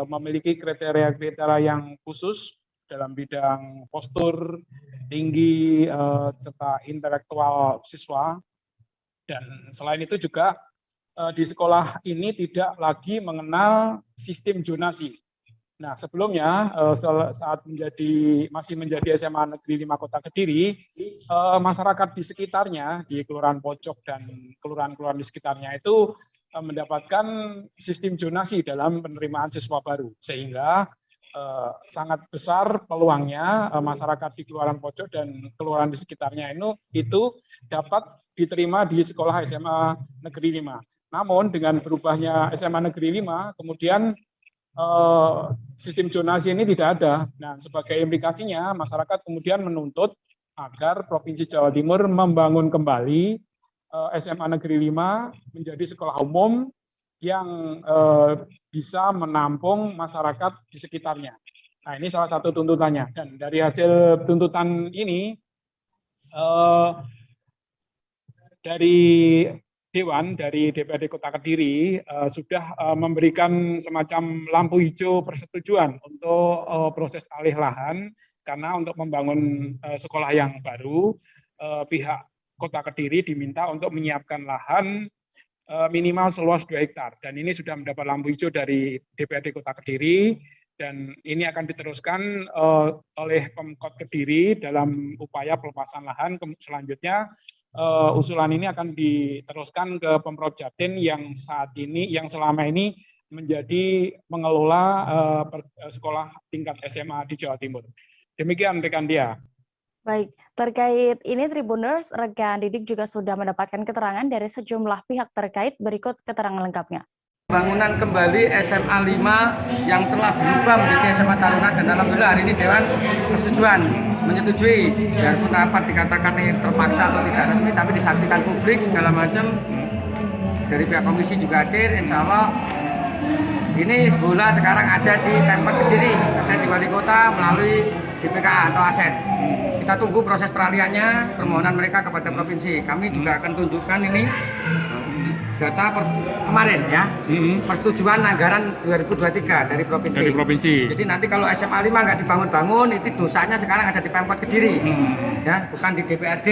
memiliki kriteria-kriteria yang khusus dalam bidang postur, tinggi, serta intelektual siswa. Dan selain itu juga di sekolah ini tidak lagi mengenal sistem zonasi. Nah, sebelumnya saat masih menjadi SMA Negeri 5 Kota Kediri, masyarakat di sekitarnya, di Kelurahan Pojok dan kelurahan-kelurahan di sekitarnya itu mendapatkan sistem zonasi dalam penerimaan siswa baru, sehingga sangat besar peluangnya masyarakat di Kelurahan Pojok dan kelurahan di sekitarnya itu dapat diterima di sekolah SMA Negeri 5. Namun dengan berubahnya SMA Negeri 5, kemudian sistem zonasi ini tidak ada. Nah, sebagai implikasinya, masyarakat kemudian menuntut agar Provinsi Jawa Timur membangun kembali SMA Negeri 5 menjadi sekolah umum yang bisa menampung masyarakat di sekitarnya. Nah, ini salah satu tuntutannya. Dan dari hasil tuntutan ini, dari Dewan, dari DPRD Kota Kediri sudah memberikan semacam lampu hijau persetujuan untuk proses alih lahan, karena untuk membangun sekolah yang baru, pihak Kota Kediri diminta untuk menyiapkan lahan minimal seluas 2 hektar. Dan ini sudah mendapat lampu hijau dari DPRD Kota Kediri, dan ini akan diteruskan oleh Pemkot Kediri dalam upaya pelepasan lahan. Selanjutnya usulan ini akan diteruskan ke Pemprov Jatim yang selama ini menjadi mengelola sekolah tingkat SMA di Jawa Timur. Demikian rekan dia. Baik, terkait ini Tribuners, rekan Didik juga sudah mendapatkan keterangan dari sejumlah pihak terkait. Berikut keterangan lengkapnya. Bangunan kembali SMA 5 yang telah berubah menjadi SMA Taruna, dan alhamdulillah hari ini Dewan menyetujui, biarpun rapat dikatakan ini terpaksa atau tidak resmi, tapi disaksikan publik segala macam, dari pihak komisi juga hadir. Insya Allah ini bola sekarang ada di Pemkot Kediri, aset di Wali Kota melalui DPKA atau aset. Kita tunggu proses peralihannya, permohonan mereka kepada provinsi. Kami juga akan tunjukkan ini data kemarin ya, persetujuan anggaran 2023 dari provinsi. Jadi nanti kalau SMA 5 nggak dibangun-bangun, itu dosanya sekarang ada di Pemkot Kediri, ya, bukan di DPRD.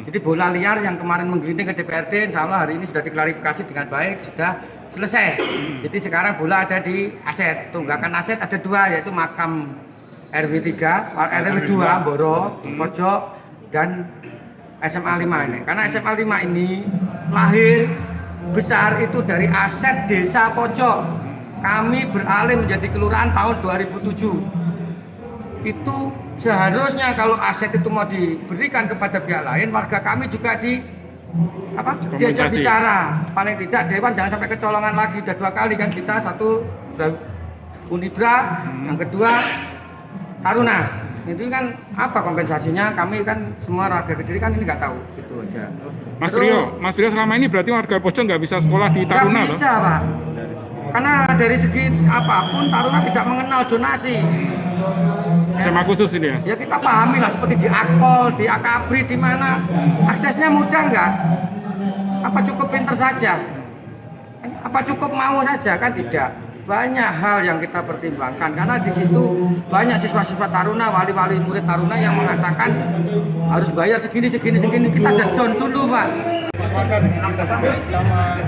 Jadi bola liar yang kemarin menggelinding ke DPRD, insya Allah hari ini sudah diklarifikasi dengan baik, sudah selesai. Jadi sekarang bola ada di aset. Tunggakan aset ada 2, yaitu makam RW 3, RW 2, Boro, Pojok, dan SMA 5 ini. Karena SMA 5 ini lahir besar itu dari aset desa Pojok. kami beralih menjadi kelurahan tahun 2007. Itu seharusnya kalau aset itu mau diberikan kepada pihak lain, warga kami juga diajak bicara. Paling tidak Dewan jangan sampai kecolongan lagi. Udah 2 kali kan kita, satu Unibra, yang kedua Taruna. Itu kan apa kompensasinya? Kami kan semua warga Kediri kan ini nggak tahu, itu aja. Mas Priyo selama ini berarti warga Pojok nggak bisa sekolah di Taruna, nggak bisa, Pak. Karena dari segi apapun Taruna tidak mengenal zonasi. SMA khusus ini ya? Ya kita pahami lah, seperti di Akpol, di Akabri, di mana aksesnya mudah nggak? Apa cukup pinter saja? Apa cukup mau saja? Kan tidak. Banyak hal yang kita pertimbangkan karena di situ banyak siswa-siswa Taruna, wali-wali murid Taruna yang mengatakan harus bayar segini. Kita udah down dulu, Pak. Sama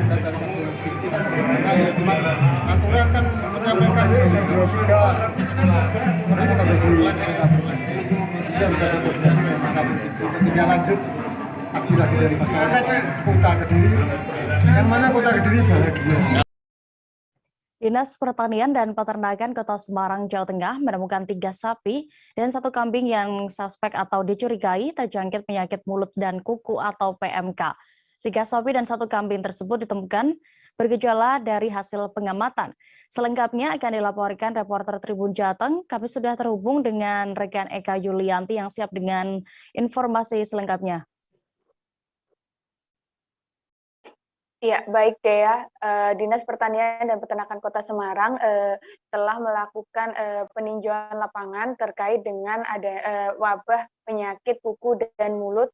aturan kan menyampaikan 23 mereka ada di kita bisa berkoordinasi dengan untuk tidak lanjut aspirasi dari masyarakat Kota Kediri, yang mana Kota Kediri bahagia. Dinas Pertanian dan Peternakan Kota Semarang, Jawa Tengah menemukan 3 sapi dan 1 kambing yang suspek atau dicurigai terjangkit penyakit mulut dan kuku atau PMK. 3 sapi dan 1 kambing tersebut ditemukan bergejala dari hasil pengamatan. Selengkapnya akan dilaporkan reporter Tribun Jateng. Kami sudah terhubung dengan rekan Eka Yulianti yang siap dengan informasi selengkapnya. Ya, baik Dea. Dinas Pertanian dan Peternakan Kota Semarang telah melakukan peninjauan lapangan terkait dengan ada wabah penyakit kuku dan mulut,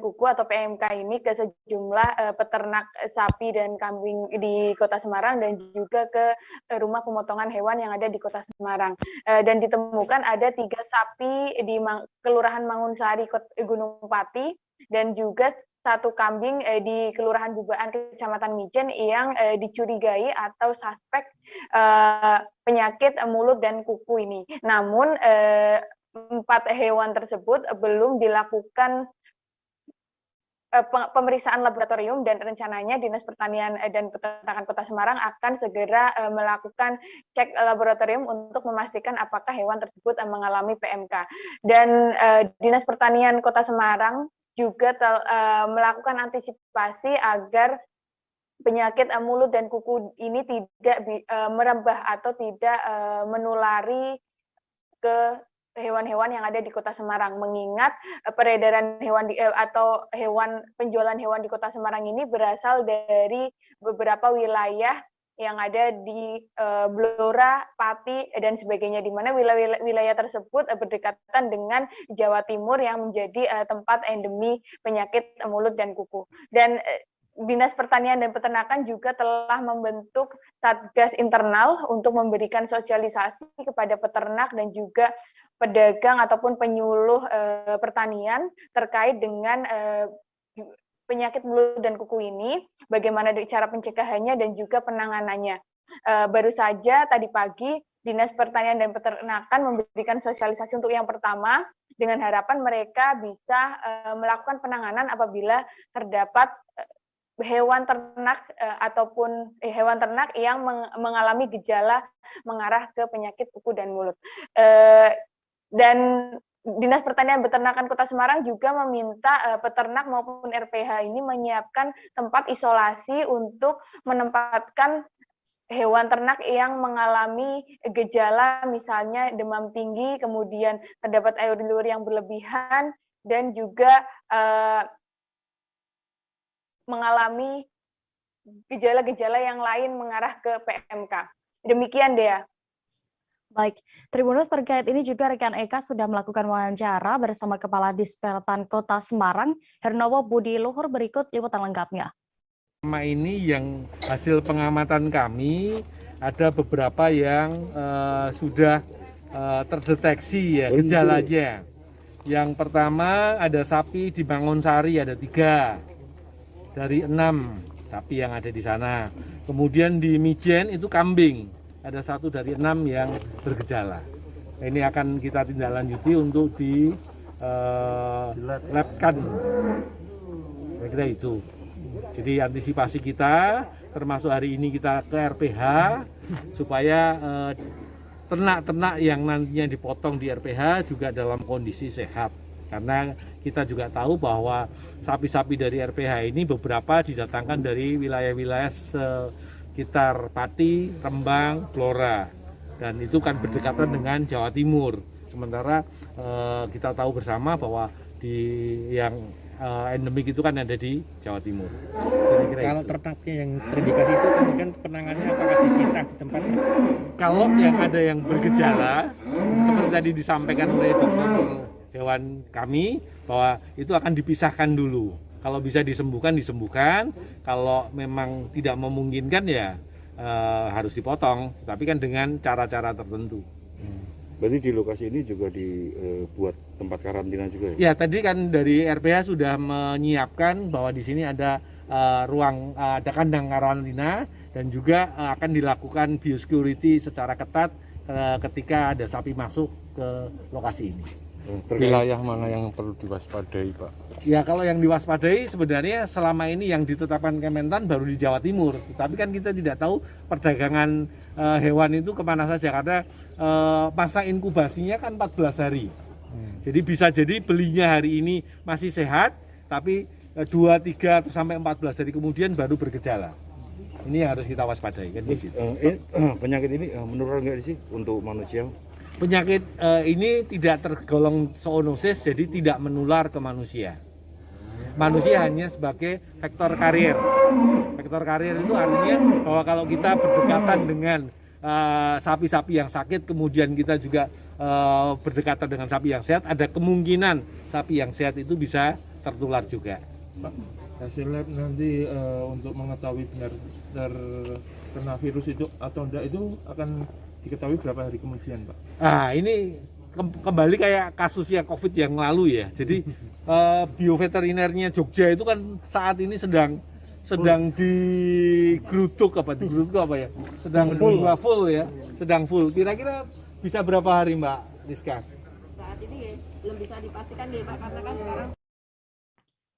kuku atau PMK ini ke sejumlah peternak sapi dan kambing di Kota Semarang dan juga ke rumah pemotongan hewan yang ada di Kota Semarang. Dan ditemukan ada 3 sapi di Kelurahan Mangunsari, Gunung Pati, dan juga 1 kambing di Kelurahan Bubaan, Kecamatan Mijen yang dicurigai atau suspek penyakit mulut dan kuku ini. Namun 4 hewan tersebut belum dilakukan pemeriksaan laboratorium dan rencananya Dinas Pertanian dan Peternakan Kota Semarang akan segera melakukan cek laboratorium untuk memastikan apakah hewan tersebut mengalami PMK. Dan Dinas Pertanian Kota Semarang juga melakukan antisipasi agar penyakit mulut dan kuku ini tidak merembah atau tidak menulari ke hewan-hewan yang ada di Kota Semarang, mengingat peredaran hewan atau penjualan hewan di Kota Semarang ini berasal dari beberapa wilayah yang ada di Blora, Pati, dan sebagainya, di mana wilayah tersebut berdekatan dengan Jawa Timur yang menjadi tempat endemi penyakit mulut dan kuku. Dan Dinas Pertanian dan Peternakan juga telah membentuk Satgas internal untuk memberikan sosialisasi kepada peternak dan juga pedagang ataupun penyuluh pertanian terkait dengan penyakit mulut dan kuku ini, bagaimana cara pencegahannya dan juga penanganannya. Baru saja tadi pagi Dinas Pertanian dan Peternakan memberikan sosialisasi untuk yang pertama dengan harapan mereka bisa melakukan penanganan apabila terdapat hewan ternak ataupun hewan ternak yang mengalami gejala mengarah ke penyakit kuku dan mulut. Dan Dinas Pertanian dan Peternakan Kota Semarang juga meminta peternak maupun RPH ini menyiapkan tempat isolasi untuk menempatkan hewan ternak yang mengalami gejala misalnya demam tinggi, kemudian terdapat air liur yang berlebihan, dan juga mengalami gejala-gejala yang lain mengarah ke PMK. Demikian, Dea. Baik, Tribuners, terkait ini juga rekan Eka sudah melakukan wawancara bersama Kepala Dispertan Kota Semarang, Hernowo Budi Luhur. Berikut liputan lengkapnya. Selama ini yang hasil pengamatan kami, ada beberapa yang sudah terdeteksi ya gejalanya. Yang pertama ada sapi di Mangunsari, ada 3 dari 6 sapi yang ada di sana. Kemudian di Mijen itu kambing. Ada 1 dari 6 yang bergejala. Ini akan kita tindak lanjuti untuk di labkan. Kira-kira itu. Jadi antisipasi kita termasuk hari ini kita ke RPH supaya ternak-ternak yang nantinya dipotong di RPH juga dalam kondisi sehat. Karena kita juga tahu bahwa sapi-sapi dari RPH ini beberapa didatangkan dari wilayah-wilayah sekitar Pati, Rembang, Blora. Dan itu kan berdekatan dengan Jawa Timur. Sementara kita tahu bersama bahwa yang endemik itu kan ada di Jawa Timur. Kalau ternaknya yang terindikasi itu kemudian penanganannya apakah dipisah di tempatnya? Kalau yang ada yang bergejala, seperti tadi disampaikan oleh dokter hewan kami, bahwa itu akan dipisahkan dulu. Kalau bisa disembuhkan, disembuhkan. Kalau memang tidak memungkinkan ya harus dipotong, tapi kan dengan cara-cara tertentu. Berarti di lokasi ini juga dibuat tempat karantina juga ya? Ya, tadi kan dari RPH sudah menyiapkan bahwa di sini ada ada kandang karantina dan juga akan dilakukan biosecurity secara ketat ketika ada sapi masuk ke lokasi ini. Wilayah mana yang perlu diwaspadai, Pak? Ya, kalau yang diwaspadai sebenarnya selama ini yang ditetapkan Kementan baru di Jawa Timur. Tapi kan kita tidak tahu perdagangan hewan itu kemana saja, karena masa inkubasinya kan 14 hari. Jadi bisa jadi belinya hari ini masih sehat, tapi 2, 3 sampai 14 hari kemudian baru bergejala. Ini yang harus kita waspadai kan. Penyakit ini menular nggak sih untuk manusia? Penyakit ini tidak tergolong zoonosis, jadi tidak menular ke manusia. Manusia hanya sebagai vektor karier. Vektor karier itu artinya bahwa kalau kita berdekatan dengan sapi-sapi yang sakit, kemudian kita juga berdekatan dengan sapi yang sehat, ada kemungkinan sapi yang sehat itu bisa tertular juga. Pak, hasil lab nanti untuk mengetahui benar terkena virus itu atau enggak itu akan diketahui berapa hari kemudian, Pak? Nah, ini kembali kayak kasusnya COVID yang lalu ya. Jadi bioveterinernya Jogja itu kan saat ini sedang digeruduk apa ya? Sedang full ya, sedang full. Kira-kira bisa berapa hari, Mbak Rizka? Saat ini belum bisa dipastikan ya, Pak, karena kan sekarang.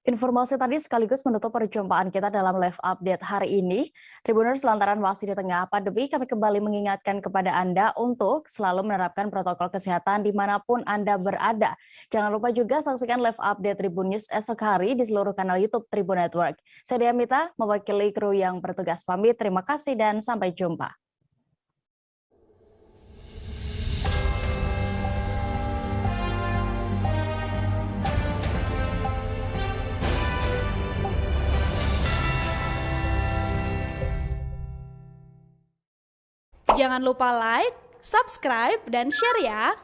Informasi tadi sekaligus menutup perjumpaan kita dalam live update hari ini. Tribuners, lantaran masih di tengah pandemi, kami kembali mengingatkan kepada Anda untuk selalu menerapkan protokol kesehatan dimanapun Anda berada. Jangan lupa juga saksikan live update Tribun News esok hari di seluruh kanal YouTube Tribun Network. Saya Dea Mita, mewakili kru yang bertugas pamit. Terima kasih dan sampai jumpa. Jangan lupa like, subscribe, dan share ya!